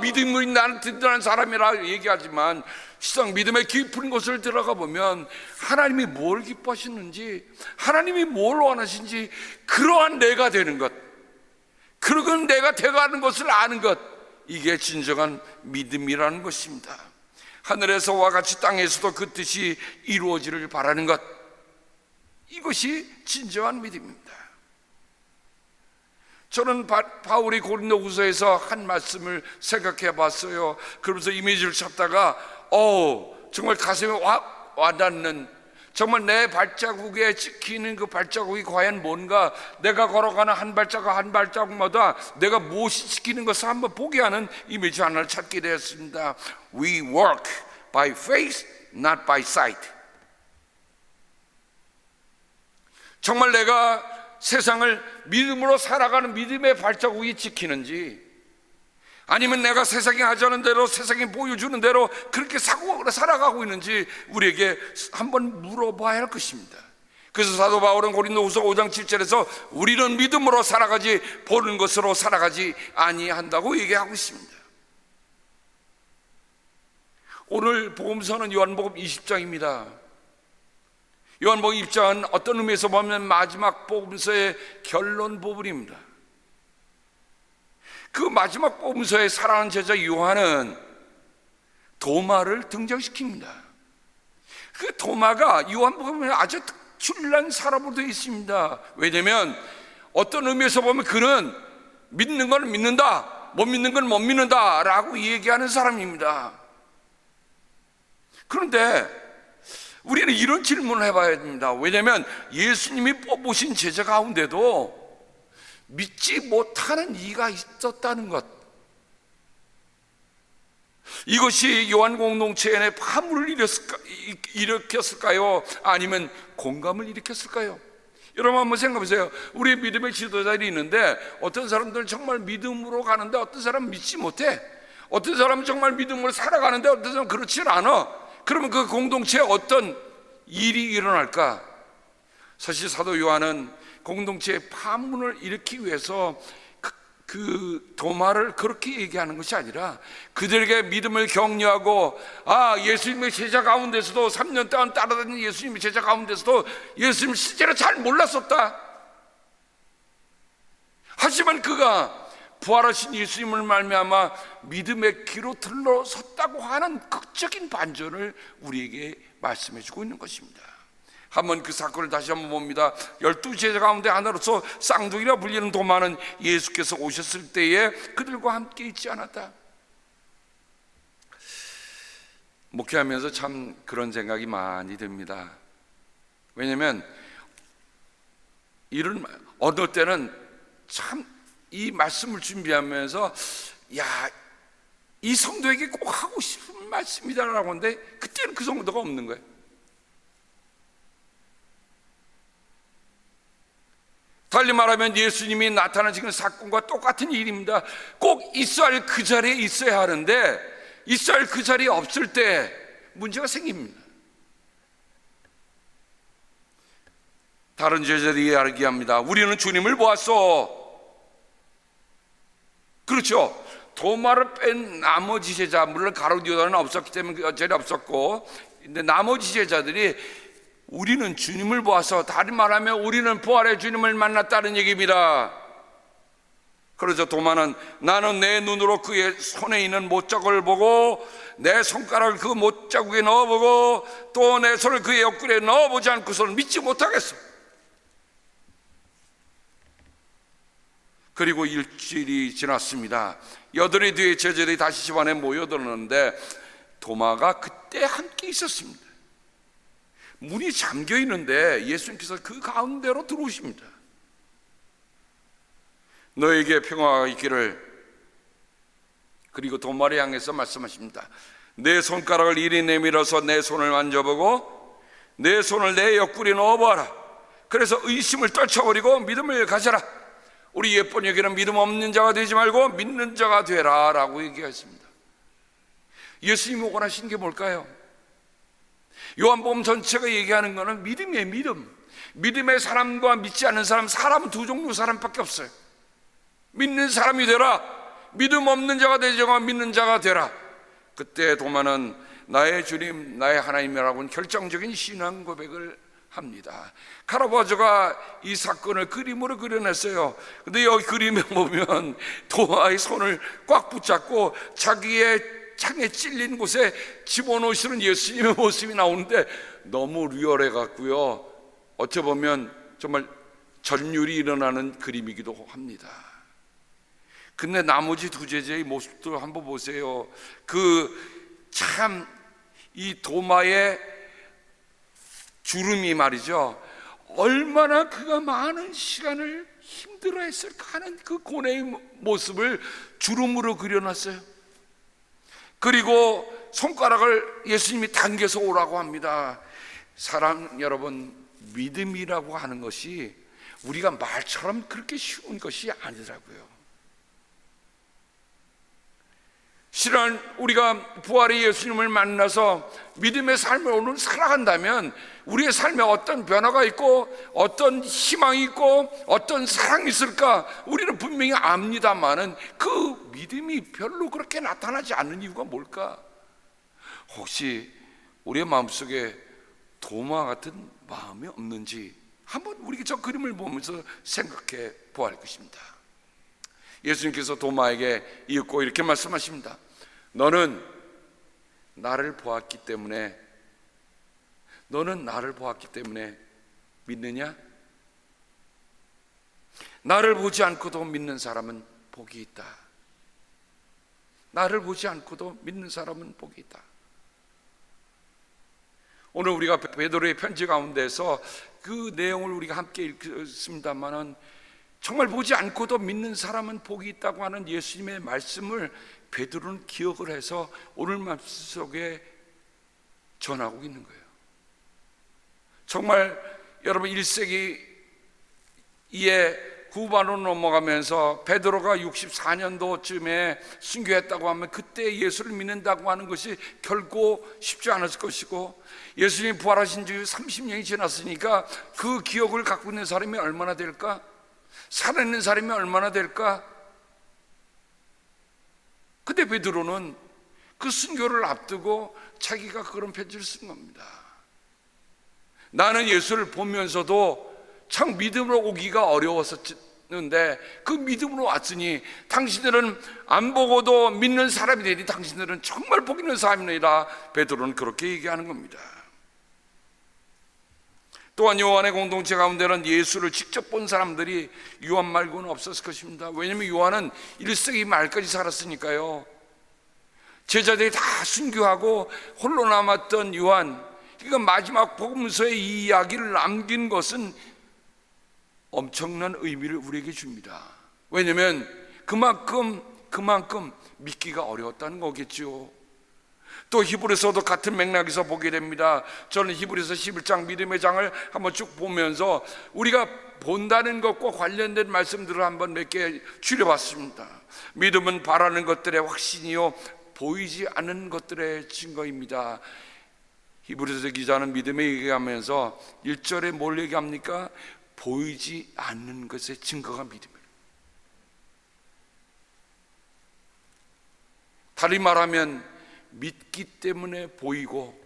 믿음이 나는 든든한 사람이라 얘기하지만, 실상 믿음의 깊은 곳을 들어가 보면 하나님이 뭘 기뻐하시는지, 하나님이 뭘 원하시는지, 그러한 내가 되는 것, 그러건 내가 돼가는 것을 아는 것, 이게 진정한 믿음이라는 것입니다. 하늘에서와 같이 땅에서도 그 뜻이 이루어지를 바라는 것, 이것이 진정한 믿음입니다. 저는 바울이 고린도후서에서 한 말씀을 생각해 봤어요. 그러면서 이미지를 찾다가 정말 가슴에 와닿는, 정말 내 발자국에 찍히는 그 발자국이 과연 뭔가, 내가 걸어가는 한 발자국 한 발자국마다 내가 무엇이 찍히는 것을 한번 보게 하는 이미지 하나를 찾게 되었습니다. We walk by faith, not by sight. 정말 내가 세상을 믿음으로 살아가는 믿음의 발자국이 찍히는지, 아니면 내가 세상이 하자는 대로, 세상이 보여주는 대로 그렇게 살아가고 있는지 우리에게 한번 물어봐야 할 것입니다. 그래서 사도 바울은 고린도후서 5장 7절에서 우리는 믿음으로 살아가지 보는 것으로 살아가지 아니한다고 얘기하고 있습니다. 오늘 복음서는 요한복음 20장입니다. 요한복음 20장은 어떤 의미에서 보면 마지막 복음서의 결론 부분입니다. 그 마지막 복음서의 사랑하는 제자 요한은 도마를 등장시킵니다. 그 도마가 요한복음에 아주 특출난 사람으로 되어 있습니다. 왜냐하면 어떤 의미에서 보면 그는 믿는 건 믿는다, 못 믿는 건 못 믿는다 라고 얘기하는 사람입니다. 그런데 우리는 이런 질문을 해봐야 됩니다. 왜냐하면 예수님이 뽑으신 제자 가운데도 믿지 못하는 이가 있었다는 것, 이것이 요한 공동체에 파문을 일으켰을까요? 아니면 공감을 일으켰을까요? 여러분 한번 생각해 보세요. 우리 믿음의 지도자들이 있는데 어떤 사람들은 정말 믿음으로 가는데 어떤 사람은 믿지 못해. 어떤 사람은 정말 믿음으로 살아가는데 어떤 사람은 그렇지 않아. 그러면 그 공동체에 어떤 일이 일어날까? 사실 사도 요한은 공동체의 파문을 일으키기 위해서 그 도마를 그렇게 얘기하는 것이 아니라 그들에게 믿음을 격려하고, 예수님의 제자 가운데서도 3년 동안 따라다니는 예수님의 제자 가운데서도 예수님을 실제로 잘 몰랐었다. 하지만 그가 부활하신 예수님을 말미암아 믿음의 길로 들러섰다고 하는 극적인 반전을 우리에게 말씀해 주고 있는 것입니다. 한번 그 사건을 다시 한번 봅니다. 12제자 가운데 하나로서 쌍둥이라 불리는 도마는 예수께서 오셨을 때에 그들과 함께 있지 않았다. 목회하면서 참 그런 생각이 많이 듭니다. 왜냐하면 어느 때는 참 이 말씀을 준비하면서 이 성도에게 꼭 하고 싶은 말씀이다라고 하는데 그때는 그 성도가 없는 거예요. 달리 말하면 예수님이 나타나시는 사건과 똑같은 일입니다. 꼭 있어야 할 그 자리에 있어야 하는데 있어야 할 그 자리에 없을 때 문제가 생깁니다. 다른 제자들이 이야기합니다. 우리는 주님을 보았어. 그렇죠. 도마를 뺀 나머지 제자, 물론 가룟유다는 없었기 때문에 그 자리에 없었고, 근데 나머지 제자들이 우리는 주님을 보아서, 다시 말하면 우리는 부활의 주님을 만났다는 얘기입니다. 그러자 도마는 나는 내 눈으로 그의 손에 있는 못자국을 보고 내 손가락을 그 못자국에 넣어보고 또 내 손을 그의 옆구리에 넣어보지 않고서는 믿지 못하겠어. 그리고 일주일이 지났습니다. 여덟의 뒤에 제자들이 다시 집안에 모여들었는데 도마가 그때 함께 있었습니다. 문이 잠겨 있는데 예수님께서 그 가운데로 들어오십니다. 너에게 평화가 있기를. 그리고 도마를 향해서 말씀하십니다. 내 손가락을 이리 내밀어서 내 손을 만져보고 내 손을 내 옆구리에 넣어보아라. 그래서 의심을 떨쳐버리고 믿음을 가져라. 우리 예쁜 여기는 믿음 없는 자가 되지 말고 믿는 자가 되라 라고 얘기했습니다. 예수님이 원하신 게 뭘까요? 요한복음 전체가 얘기하는 것은 믿음이에요. 믿음의 사람과 믿지 않는 사람, 사람은 두 종류 사람밖에 없어요. 믿는 사람이 되라. 믿음 없는 자가 되지만 믿는 자가 되라. 그때 도마는 나의 주님, 나의 하나님이라고는 결정적인 신앙 고백을 합니다. 카라바조가 이 사건을 그림으로 그려냈어요. 근데 여기 그림에 보면 도마의 손을 꽉 붙잡고 자기의 창에 찔린 곳에 집어넣으시는 예수님의 모습이 나오는데 너무 리얼해 갖고요, 어찌 보면 정말 전율이 일어나는 그림이기도 합니다. 근데 나머지 두 제자의 모습도 한번 보세요. 이 도마의 주름이 말이죠, 얼마나 그가 많은 시간을 힘들어했을까 하는 그 고뇌의 모습을 주름으로 그려놨어요. 그리고 손가락을 예수님이 당겨서 오라고 합니다. 사랑 여러분, 믿음이라고 하는 것이 우리가 말처럼 그렇게 쉬운 것이 아니더라고요. 실은 우리가 부활의 예수님을 만나서 믿음의 삶을 오늘 살아간다면 우리의 삶에 어떤 변화가 있고 어떤 희망이 있고 어떤 사랑이 있을까 우리는 분명히 압니다만은 그 믿음이 별로 그렇게 나타나지 않는 이유가 뭘까? 혹시 우리의 마음속에 도마 같은 마음이 없는지 한번 우리가 저 그림을 보면서 생각해 보아야 할 것입니다. 예수님께서 도마에게 이윽고 이렇게 말씀하십니다. 너는 나를 보았기 때문에 믿느냐? 나를 보지 않고도 믿는 사람은 복이 있다. 나를 보지 않고도 믿는 사람은 복이 있다. 오늘 우리가 베드로의 편지 가운데서 그 내용을 우리가 함께 읽었습니다만은 정말 보지 않고도 믿는 사람은 복이 있다고 하는 예수님의 말씀을 베드로는 기억을 해서 오늘 말씀 속에 전하고 있는 거예요. 정말 여러분 1세기의 후반으로 넘어가면서 베드로가 64년도쯤에 순교했다고 하면 그때 예수를 믿는다고 하는 것이 결코 쉽지 않았을 것이고, 예수님이 부활하신 지 30년이 지났으니까 그 기억을 갖고 있는 사람이 얼마나 될까? 살아있는 사람이 얼마나 될까? 근데 베드로는 그 순교를 앞두고 자기가 그런 편지를 쓴 겁니다. 나는 예수를 보면서도 참 믿음으로 오기가 어려웠었는데 그 믿음으로 왔으니 당신들은 안 보고도 믿는 사람이 되니 당신들은 정말 복 있는 사람이라 베드로는 그렇게 얘기하는 겁니다. 또한 요한의 공동체 가운데는 예수를 직접 본 사람들이 요한 말고는 없었을 것입니다. 왜냐하면 요한은 1세기 말까지 살았으니까요. 제자들이 다 순교하고 홀로 남았던 요한, 그러니까 마지막 복음서에 이 이야기를 남긴 것은 엄청난 의미를 우리에게 줍니다. 왜냐하면 그만큼 믿기가 어려웠다는 거겠죠. 또 히브리서도 같은 맥락에서 보게 됩니다. 저는 히브리서 11장 믿음의 장을 한번 쭉 보면서 우리가 본다는 것과 관련된 말씀들을 한번 몇 개 줄여봤습니다. 믿음은 바라는 것들의 확신이요 보이지 않는 것들의 증거입니다. 히브리서 기자는 믿음에 얘기하면서 1절에 뭘 얘기합니까? 보이지 않는 것의 증거가 믿음이에요. 다시 말하면 믿기 때문에 보이고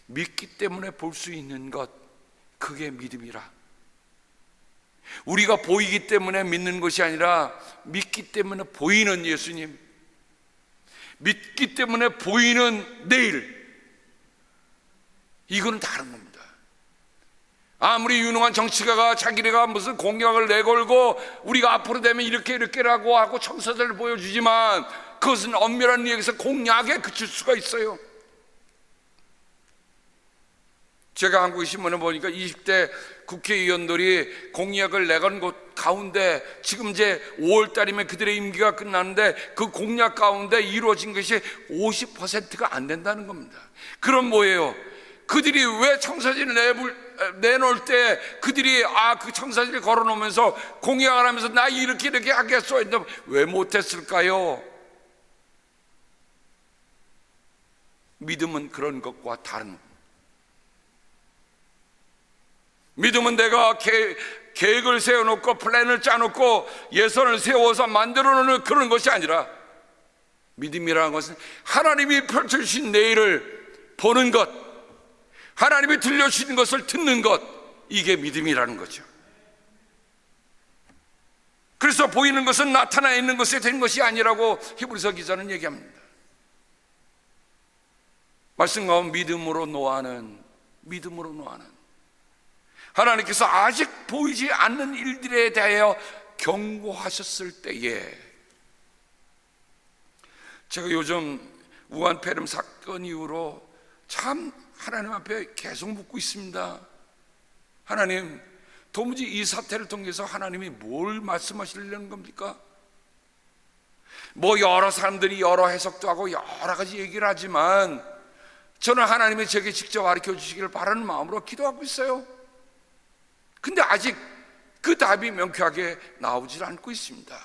믿기 때문에 볼 수 있는 것, 그게 믿음이라. 우리가 보이기 때문에 믿는 것이 아니라 믿기 때문에 보이는 예수님, 믿기 때문에 보이는 내일, 이거는 다른 겁니다. 아무리 유능한 정치가가 자기네가 무슨 공약을 내걸고 우리가 앞으로 되면 이렇게라고 하고 청사진을 보여주지만 그것은 엄밀한 의미에서 공약에 그칠 수가 있어요. 제가 한국 신문에 보니까 20대 국회의원들이 공약을 내건 곳 가운데 지금 이제 5월 달이면 그들의 임기가 끝나는데 그 공약 가운데 이루어진 것이 50%가 안 된다는 겁니다. 그럼 뭐예요? 그들이 왜 청사진을 내놓을 때 그들이 그 청사진을 걸어놓으면서 공약을 하면서 나 이렇게 하겠소 했는데 왜 못했을까요? 믿음은 그런 것과 다른, 믿음은 내가 계획을 세워놓고 플랜을 짜놓고 예선을 세워서 만들어놓는 그런 것이 아니라, 믿음이라는 것은 하나님이 펼쳐주신 내일을 보는 것, 하나님이 들려주신 것을 듣는 것, 이게 믿음이라는 거죠. 그래서 보이는 것은 나타나 있는 것에 된 것이 아니라고 히브리서 기자는 얘기합니다. 말씀 가운데 믿음으로 노하는 하나님께서 아직 보이지 않는 일들에 대하여 경고하셨을 때에, 제가 요즘 우한 폐렴 사건 이후로 참 하나님 앞에 계속 묻고 있습니다. 하나님, 도무지 이 사태를 통해서 하나님이 뭘 말씀하시려는 겁니까? 뭐 여러 사람들이 여러 해석도 하고 여러 가지 얘기를 하지만 저는 하나님이 제게 직접 가르쳐 주시기를 바라는 마음으로 기도하고 있어요. 근데 아직 그 답이 명쾌하게 나오질 않고 있습니다.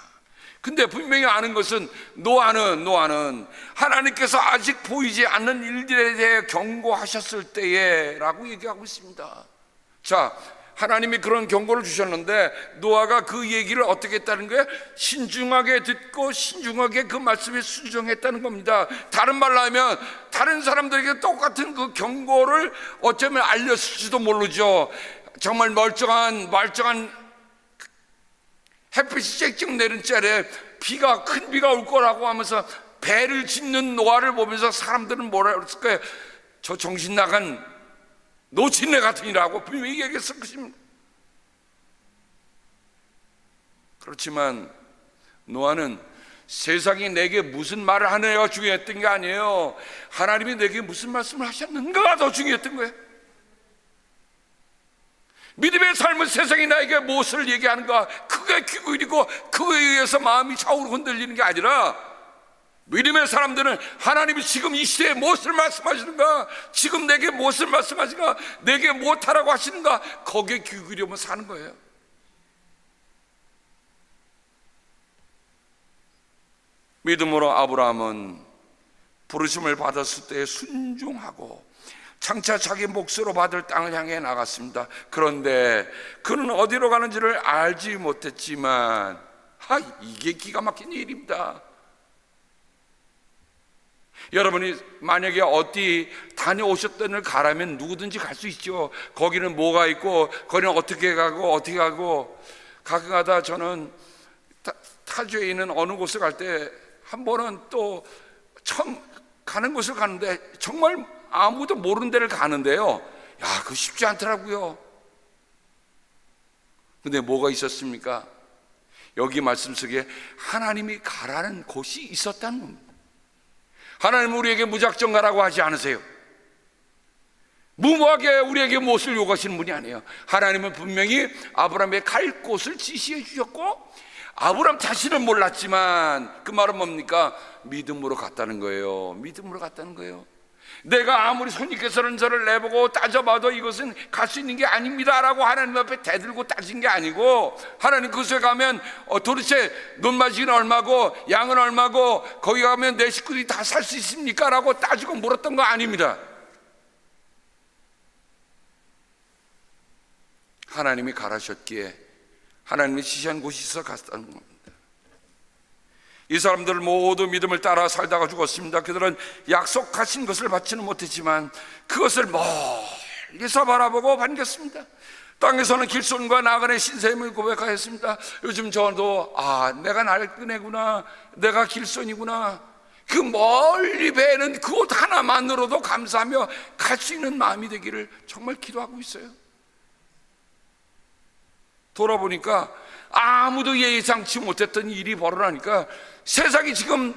근데 분명히 아는 것은 노아는 하나님께서 아직 보이지 않는 일들에 대해 경고하셨을 때에 라고 얘기하고 있습니다. 자, 하나님이 그런 경고를 주셨는데 노아가 그 얘기를 어떻게 했다는 거예요? 신중하게 듣고 신중하게 그 말씀에 순종했다는 겁니다. 다른 말로 하면 다른 사람들에게 똑같은 그 경고를 어쩌면 알렸을지도 모르죠. 정말 멀쩡한 햇빛이 쨍쨍 내린 짤에 큰 비가 올 거라고 하면서 배를 짓는 노아를 보면서 사람들은 뭐라 그랬을 거예요? 저 정신 나간 노친네 같으니라고 분명히 얘기했을 것입니다. 그렇지만 노아는 세상이 내게 무슨 말을 하느냐가 중요했던 게 아니에요. 하나님이 내게 무슨 말씀을 하셨는가가 더 중요했던 거예요. 믿음의 삶은 세상이 나에게 무엇을 얘기하는가 그게 귀구이고 그거에 의해서 마음이 좌우로 흔들리는 게 아니라, 믿음의 사람들은 하나님이 지금 이 시대에 무엇을 말씀하시는가, 지금 내게 무엇을 말씀하시는가, 내게 무엇하라고 하시는가, 거기에 귀 기울이면 사는 거예요. 믿음으로 아브라함은 부르심을 받았을 때 순종하고 장차 자기 몫으로 받을 땅을 향해 나갔습니다. 그런데 그는 어디로 가는지를 알지 못했지만 이게 기가 막힌 일입니다. 여러분이 만약에 어디 다녀오셨던 걸 가라면 누구든지 갈 수 있죠. 거기는 뭐가 있고 거기는 어떻게 가고 가끔 가다 저는 타주에 있는 어느 곳을 갈 때 한 번은 또 처음 가는 곳을 가는데 정말 아무도 모르는 데를 가는데요, 그거 쉽지 않더라고요. 근데 뭐가 있었습니까? 여기 말씀 속에 하나님이 가라는 곳이 있었다는 겁니다. 하나님은 우리에게 무작정 가라고 하지 않으세요. 무모하게 우리에게 무엇을 요구하시는 분이 아니에요. 하나님은 분명히 아브라함의 갈 곳을 지시해 주셨고, 아브라함 자신은 몰랐지만 그 말은 뭡니까? 믿음으로 갔다는 거예요. 믿음으로 갔다는 거예요. 내가 아무리 손님께서는 저를 내보고 따져봐도 이것은 갈 수 있는 게 아닙니다 라고 하나님 앞에 대들고 따진 게 아니고, 하나님 그곳에 가면 도대체 논마지기는 얼마고 양은 얼마고 거기 가면 내 식구들이 다 살 수 있습니까? 라고 따지고 물었던 거 아닙니다. 하나님이 가라셨기에 하나님이 지시한 곳이 있어 갔다는 겁니다. 이 사람들 모두 믿음을 따라 살다가 죽었습니다. 그들은 약속하신 것을 받지는 못했지만 그것을 멀리서 바라보고 반겼습니다. 땅에서는 길손과 나그네 신셈을 고백하였습니다. 요즘 저도 내가 나그네구나, 내가 길손이구나, 그 멀리 배는 그곳 하나만으로도 감사하며 갈 수 있는 마음이 되기를 정말 기도하고 있어요. 돌아보니까 아무도 예상치 못했던 일이 벌어나니까 세상이 지금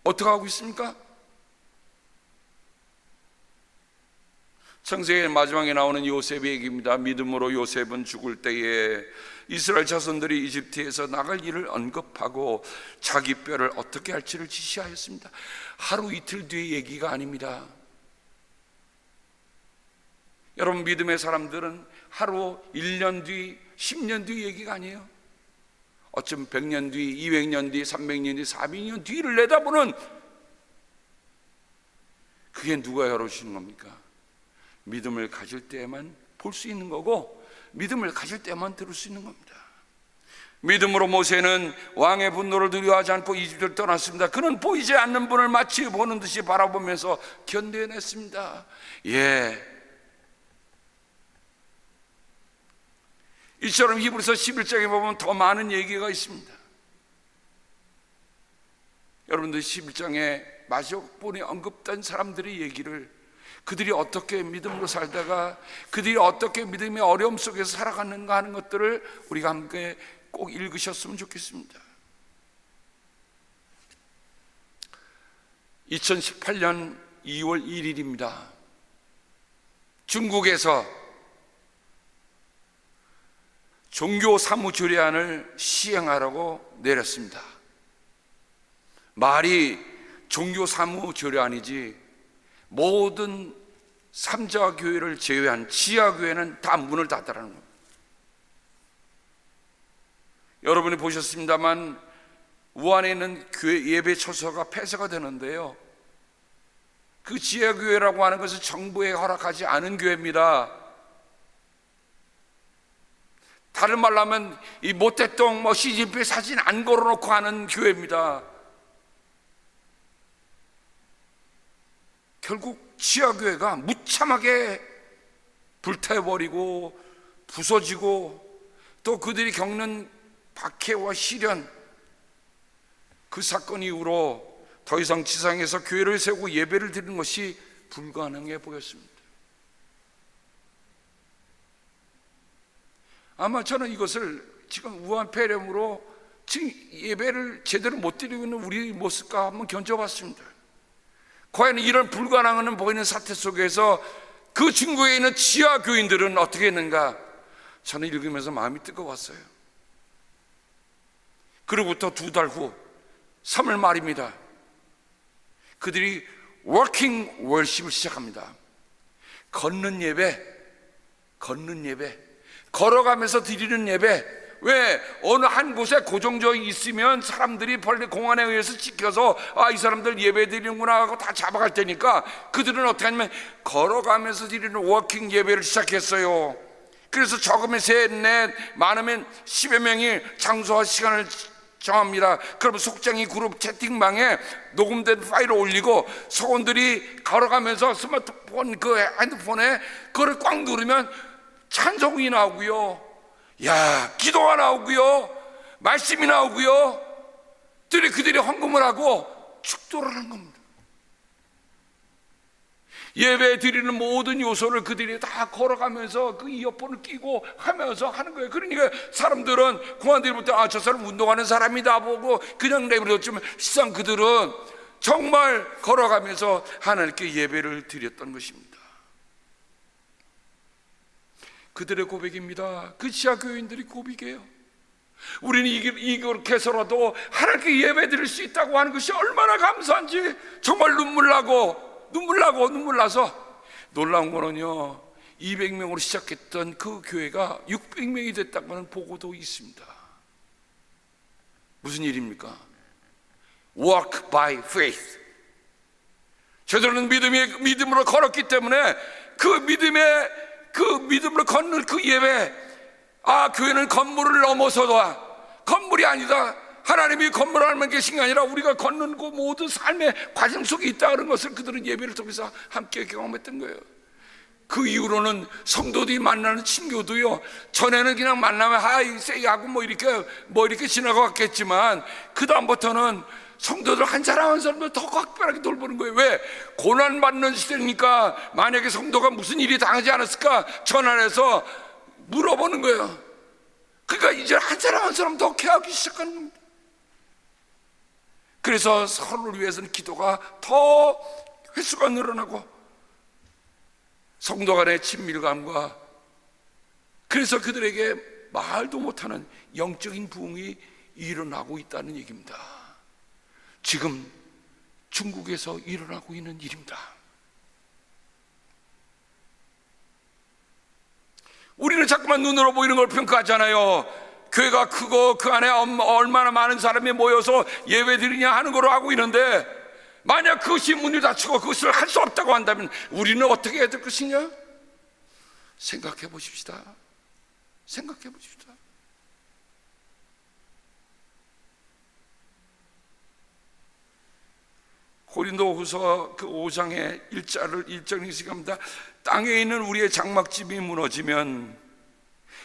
어떻게 하고 있습니까? 창세기 마지막에 나오는 요셉의 얘기입니다. 믿음으로 요셉은 죽을 때에 이스라엘 자손들이 이집트에서 나갈 일을 언급하고 자기 뼈를 어떻게 할지를 지시하였습니다. 하루 이틀 뒤의 얘기가 아닙니다. 여러분, 믿음의 사람들은 하루 1년 뒤, 10년 뒤 얘기가 아니에요. 어쩜 100년 뒤, 200년 뒤, 300년 뒤, 400년 뒤를 내다보는, 그게 누가 열어주시는 겁니까? 믿음을 가질 때에만 볼 수 있는 거고, 믿음을 가질 때만 들을 수 있는 겁니다. 믿음으로 모세는 왕의 분노를 두려워하지 않고 이집트를 떠났습니다. 그는 보이지 않는 분을 마치 보는 듯이 바라보면서 견뎌냈습니다. 이처럼 히브리서 11장에 보면 더 많은 얘기가 있습니다. 여러분들 11장에 마지막 부분에 언급된 사람들의 얘기를, 그들이 어떻게 믿음으로 살다가 그들이 어떻게 믿음의 어려움 속에서 살아가는가 하는 것들을 우리가 함께 꼭 읽으셨으면 좋겠습니다. 2018년 2월 1일입니다. 중국에서 종교 사무조례안을 시행하라고 내렸습니다. 말이 종교 사무조례안이지 모든 삼자 교회를 제외한 지하 교회는 다 문을 닫으라는 겁니다. 여러분이 보셨습니다만 우한에 있는 교회 예배 처소가 폐쇄가 되는데요, 그 지하 교회라고 하는 것은 정부에 허락하지 않은 교회입니다. 다른 말로 하면 이 모태똥 시진핑 사진 안 걸어놓고 하는 교회입니다. 결국 지하교회가 무참하게 불태워버리고 부서지고, 또 그들이 겪는 박해와 시련, 그 사건 이후로 더 이상 지상에서 교회를 세우고 예배를 드리는 것이 불가능해 보였습니다. 아마 저는 이것을 지금 우한 폐렴으로 지금 예배를 제대로 못 드리고 있는 우리 모습과 한번 견뎌봤습니다. 과연 이런 불가능한 보이는 사태 속에서 그 중국에 있는 지하 교인들은 어떻게 했는가? 저는 읽으면서 마음이 뜨거웠어요. 그로부터 2달 후 3월 말입니다. 그들이 워킹 월십을 시작합니다. 걷는 예배, 걸어가면서 드리는 예배, 왜 어느 한 곳에 고정져 있으면 사람들이 벌레 공안에 의해서 지켜서 이 사람들 예배 드리는구나 하고 다 잡아갈 테니까 그들은 어떻게 하냐면 걸어가면서 드리는 워킹 예배를 시작했어요. 그래서 적으면 셋, 넷, 많으면 10여 명이 장소와 시간을 정합니다. 그러면 속장이 그룹 채팅방에 녹음된 파일을 올리고 성원들이 걸어가면서 스마트폰 그 핸드폰에 그걸 꽉 누르면 찬송이 나오고요, 기도가 나오고요, 말씀이 나오고요, 그들이 헌금을 하고 축도를 하는 겁니다. 예배 드리는 모든 요소를 그들이 다 걸어가면서 그 이어폰을 끼고 하면서 하는 거예요. 그러니까 사람들은 공안들이 볼 때 저 사람 운동하는 사람이다 보고 그냥 내버렸지만 실상 그들은 정말 걸어가면서 하나님께 예배를 드렸던 것입니다. 그들의 고백입니다. 그 지하 교인들이 고백이에요. 우리는 이렇게 해서라도 하나님께 예배 드릴 수 있다고 하는 것이 얼마나 감사한지 정말 눈물 나서 놀라운 거는요, 200명으로 시작했던 그 교회가 600명이 됐다고 하는 보고도 있습니다. 무슨 일입니까? Walk by faith. 저들은 믿음으로 걸었기 때문에 그 믿음으로 걷는 그 예배, 교회는 건물을 넘어서도 건물이 아니다, 하나님이 건물 안에 계신 게 아니라 우리가 걷는 그 모든 삶의 과정 속에 있다는 것을 그들은 예배를 통해서 함께 경험했던 거예요. 그 이후로는 성도들이 만나는 친교도요, 전에는 그냥 만나면 하이 세이하고 뭐 이렇게 지나가 왔겠지만 그 다음부터는 성도들 한 사람 한 사람도 더 각별하게 돌보는 거예요. 왜? 고난 받는 시대니까 만약에 성도가 무슨 일이 당하지 않았을까 전화해서 물어보는 거예요. 그러니까 이제 한 사람 한 사람 더 케어하기 시작하는 겁니다. 그래서 서로를 위해서는 기도가 더 횟수가 늘어나고 성도 간의 친밀감과, 그래서 그들에게 말도 못하는 영적인 부흥이 일어나고 있다는 얘기입니다. 지금 중국에서 일어나고 있는 일입니다. 우리는 자꾸만 눈으로 보이는 걸 평가하잖아요. 교회가 크고 그 안에 얼마나 많은 사람이 모여서 예배 드리냐 하는 걸로 하고 있는데, 만약 그것이 문을 닫히고 그것을 할 수 없다고 한다면 우리는 어떻게 해야 될 것이냐? 생각해 보십시다. 고린도후서 그 5장의 1절을 시작합니다. 땅에 있는 우리의 장막집이 무너지면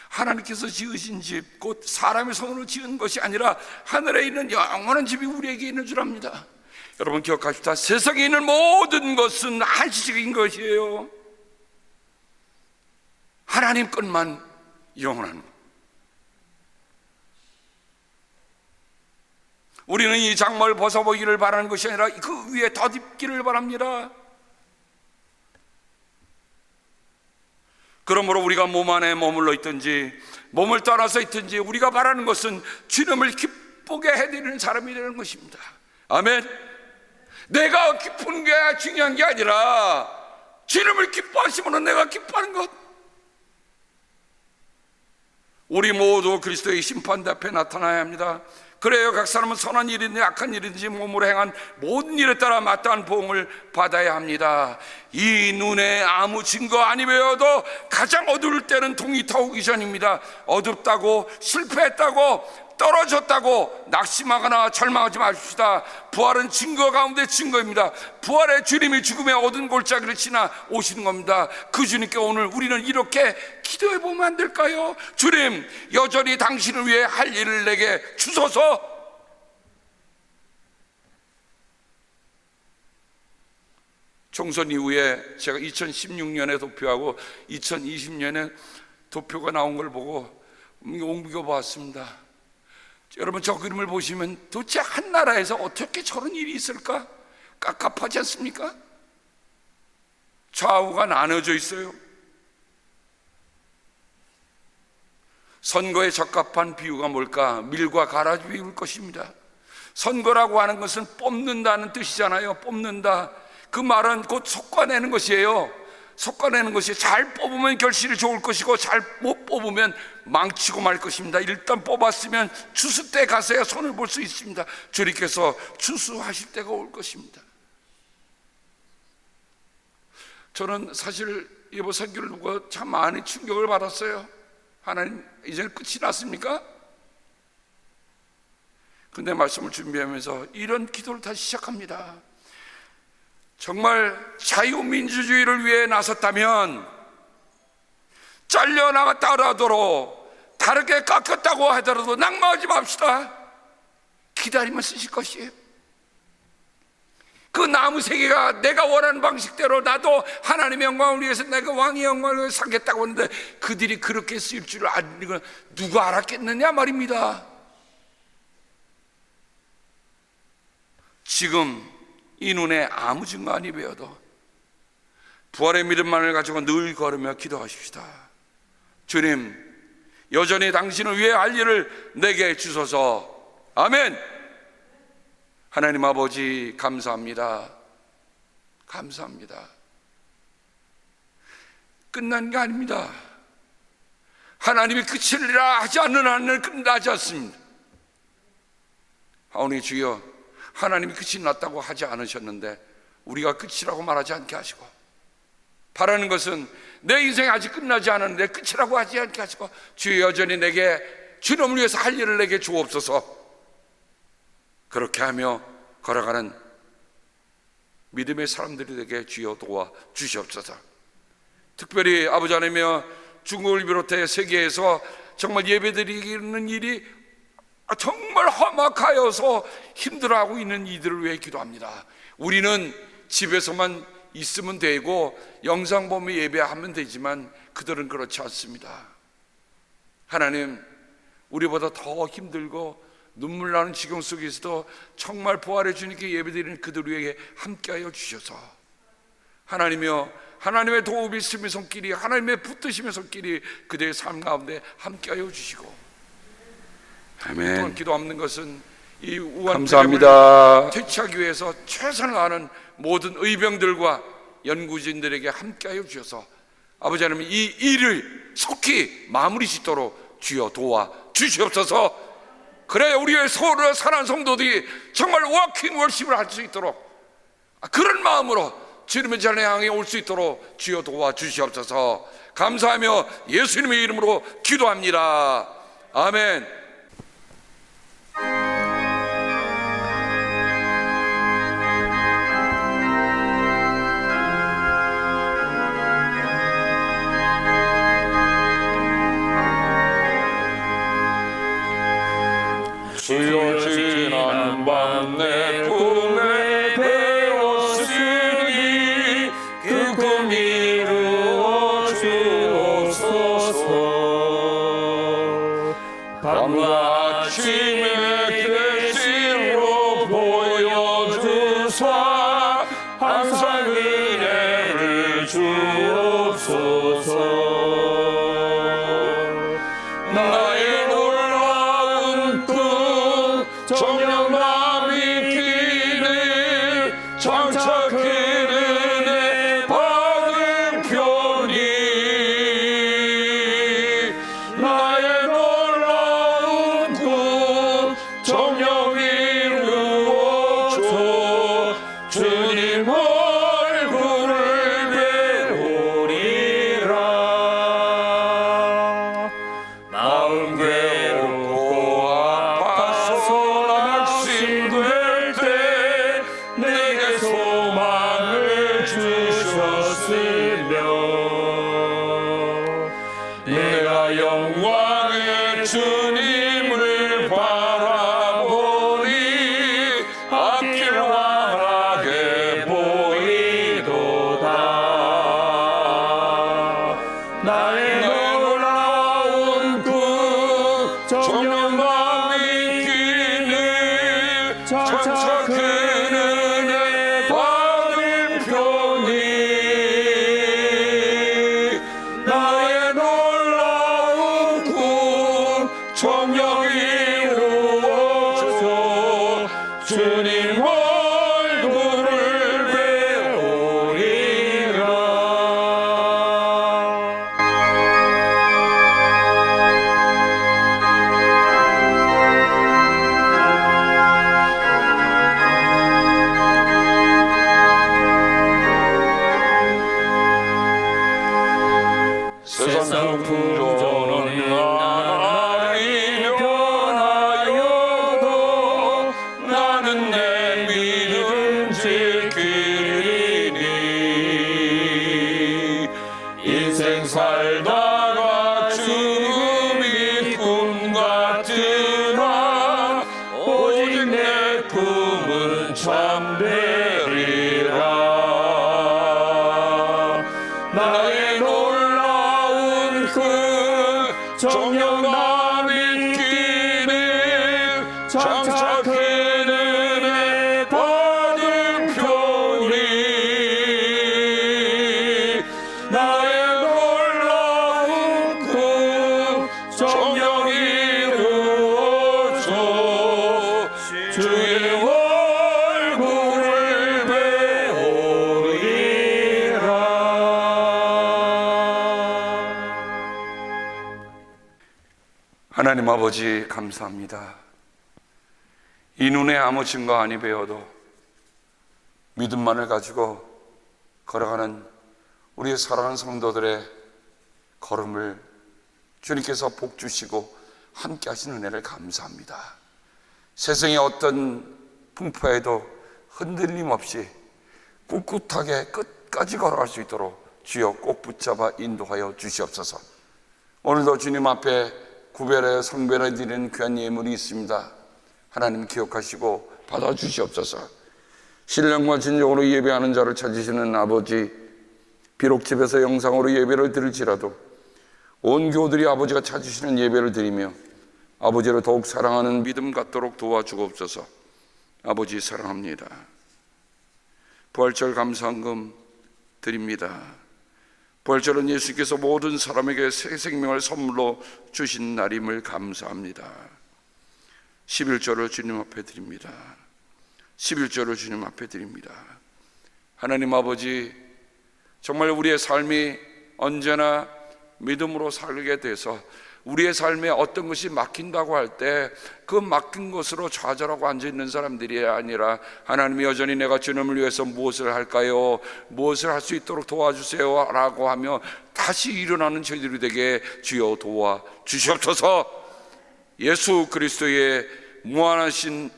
하나님께서 지으신 집, 곧 사람의 손으로 지은 것이 아니라 하늘에 있는 영원한 집이 우리에게 있는 줄 압니다. 여러분 기억하십시다. 세상에 있는 모든 것은 한시적인 것이에요. 하나님 것만 영원한 것. 우리는 이 장막을 벗어보기를 바라는 것이 아니라 그 위에 덧입기를 바랍니다. 그러므로 우리가 몸 안에 머물러 있든지 몸을 떠나서 있든지 우리가 바라는 것은 주님을 기쁘게 해드리는 사람이 되는 것입니다. 아멘. 내가 기쁜 게 중요한 게 아니라 주님을 기뻐하시면 내가 기뻐하는 것. 우리 모두 그리스도의 심판대 앞에 나타나야 합니다. 그래요, 각 사람은 선한 일이든지 악한 일이든지 몸으로 행한 모든 일에 따라 마땅한 보응을 받아야 합니다. 이 눈에 아무 증거 아니 외에도 가장 어두울 때는 동이 타오기 전입니다. 어둡다고 실패했다고 떨어졌다고 낙심하거나 절망하지 마십시다. 부활은 증거 가운데 증거입니다. 부활의 주님이 죽음의 어두운 골짜기를 지나 오시는 겁니다. 그 주님께 오늘 우리는 이렇게 기도해 보면 안 될까요? 주님, 여전히 당신을 위해 할 일을 내게 주소서. 총선 이후에 제가 2016년에 도표하고 2020년에 도표가 나온 걸 보고 옮겨보았습니다. 여러분 저 그림을 보시면 도대체 한 나라에서 어떻게 저런 일이 있을까? 깝깝하지 않습니까? 좌우가 나눠져 있어요. 선거에 적합한 비유가 뭘까? 밀과 가라지 비유일 것입니다. 선거라고 하는 것은 뽑는다는 뜻이잖아요. 뽑는다. 그 말은 곧 솎아내는 것이에요. 솎아내는 것이 잘 뽑으면 결실이 좋을 것이고 잘 못 뽑으면 망치고 말 것입니다. 일단 뽑았으면 추수 때 가서야 손을 볼 수 있습니다. 주님께서 추수하실 때가 올 것입니다. 저는 사실 이번 선교를 두고 참 많이 충격을 받았어요. 하나님, 이제 끝이 났습니까? 근데 말씀을 준비하면서 이런 기도를 다시 시작합니다. 정말 자유민주주의를 위해 나섰다면 잘려나갔다 하더라도 다르게 깎였다고 하더라도 낙마하지 맙시다. 기다리면 쓰실 것이에요. 그 나무 세 개가 내가 원하는 방식대로 나도 하나님의 영광을 위해서 내가 왕의 영광을 위해서 살겠다고 하는데 그들이 그렇게 쓰일 줄 아는 건 누가 알았겠느냐 말입니다. 지금 이 눈에 아무 증거 아니 배워도 부활의 믿음만을 가지고 늘 걸으며 기도하십시다. 주님, 여전히 당신을 위해 할 일을 내게 주소서. 아멘. 하나님 아버지, 감사합니다. 감사합니다. 끝난 게 아닙니다. 하나님이 끝이라 하지 않는 한은 끝나지 않습니다. 하오니 주여, 하나님이 끝이 났다고 하지 않으셨는데 우리가 끝이라고 말하지 않게 하시고, 바라는 것은 내 인생이 아직 끝나지 않았는데 끝이라고 하지 않게 하시고, 주여 여전히 내게 주님을 위해서 할 일을 내게 주옵소서. 그렇게 하며 걸어가는 믿음의 사람들이 되게 주여 도와 주시옵소서. 특별히 아버지 하나님이여, 중국을 비롯해 세계에서 정말 예배드리는 일이 정말 험악하여서 힘들어하고 있는 이들을 위해 기도합니다. 우리는 집에서만 있으면 되고 영상 보며 예배하면 되지만 그들은 그렇지 않습니다. 하나님, 우리보다 더 힘들고 눈물 나는 지경 속에서도 정말 부활의 주님께 예배드리는 그들 위해 함께하여 주셔서, 하나님이여, 하나님의 도움이 있음의 손길이, 하나님의 붙드심의 손길이 그들의 삶 가운데 함께하여 주시고, 아멘. 또 기도하는 것은 이 우한 감사합니다. 퇴치하기 위해서 최선을 다하는 모든 의병들과 연구진들에게 함께하여 주셔서 아버지 하나님, 이 일을 속히 마무리 짓도록 주여 도와 주시옵소서. 그래 우리의 서로 사랑하는 성도들이 정말 워킹 월십을 할 수 있도록 그런 마음으로 주님의 자리에 향해 올 수 있도록 주여 도와 주시옵소서. 감사하며 예수님의 이름으로 기도합니다. 아멘. 주여 지난밤 내 꿈에 배웠으니 그 꿈 이루어 주옵소서. 밤과 아침에 계시로 보여주사 항상 은혜를 주옵소서. 나의 놀라운 꿈 정녕 남이 기는 장차 그 은혜 받을 편이, 나의 놀라운 꿈 정녕 이루어져 주님 얼굴을 배우리라. 마음 괴롭고 아파서 낙심될 때 내게 소망을 주셨으며, 내가 영광의 주님을 바라보니 앞길 환하게 보이도다. 나의 놀라운 꿈 정녕 남이 기는 장차 그 은혜 받을 편이, 나의 놀라운 꿈 세상 풍조는 날이 변하여도 나는 내 믿음 지키리니 인생 살다가 죽음이 꿈 같으나 오직 내 꿈은 참되리라. 나의 놀라운 그 정령과 믿기는 장차 그는 받은 표리. 나의 놀라운 그 정령이 이루어져 주의 얼굴을 배우리라. 하나님 아버지 감사합니다. 이 눈에 아무 증거 아니 배워도 믿음만을 가지고 걸어가는 우리의 사랑하는 성도들의 걸음을 주님께서 복 주시고 함께 하시는 은혜를 감사합니다. 세상의 어떤 풍파에도 흔들림 없이 꿋꿋하게 끝까지 걸어갈 수 있도록 주여 꼭 붙잡아 인도하여 주시옵소서. 오늘도 주님 앞에 구별하여 성별해 드리는 귀한 예물이 있습니다. 하나님 기억하시고 받아주시옵소서. 신령과 진정으로 예배하는 자를 찾으시는 아버지, 비록 집에서 영상으로 예배를 드릴지라도 온 교우들이 아버지가 찾으시는 예배를 드리며 아버지를 더욱 사랑하는 믿음 갖도록 도와주옵소서. 아버지 사랑합니다. 부활절 감사헌금 드립니다. 부활절은 예수께서 모든 사람에게 새 생명을 선물로 주신 날임을 감사합니다. 11조를 주님 앞에 드립니다. 11조를 주님 앞에 드립니다. 하나님 아버지, 정말 우리의 삶이 언제나 믿음으로 살게 돼서 우리의 삶에 어떤 것이 막힌다고 할 때 그 막힌 것으로 좌절하고 앉아있는 사람들이 아니라 하나님이 여전히 내가 주님을 위해서 무엇을 할까요? 무엇을 할 수 있도록 도와주세요 라고 하며 다시 일어나는 저희들이 되게 주여 도와주시옵소서. 예수 그리스도의 무한하신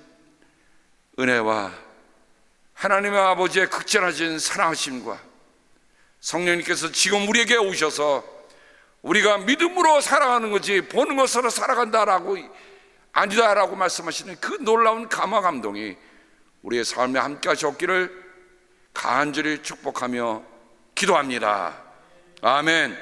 은혜와 하나님의 아버지의 극진하신 사랑하심과 성령님께서 지금 우리에게 오셔서 우리가 믿음으로 살아가는 거지 보는 것으로 살아간다라고 아니다라고 말씀하시는 그 놀라운 감화 감동이 우리의 삶에 함께 하셨기를 간절히 축복하며 기도합니다. 아멘.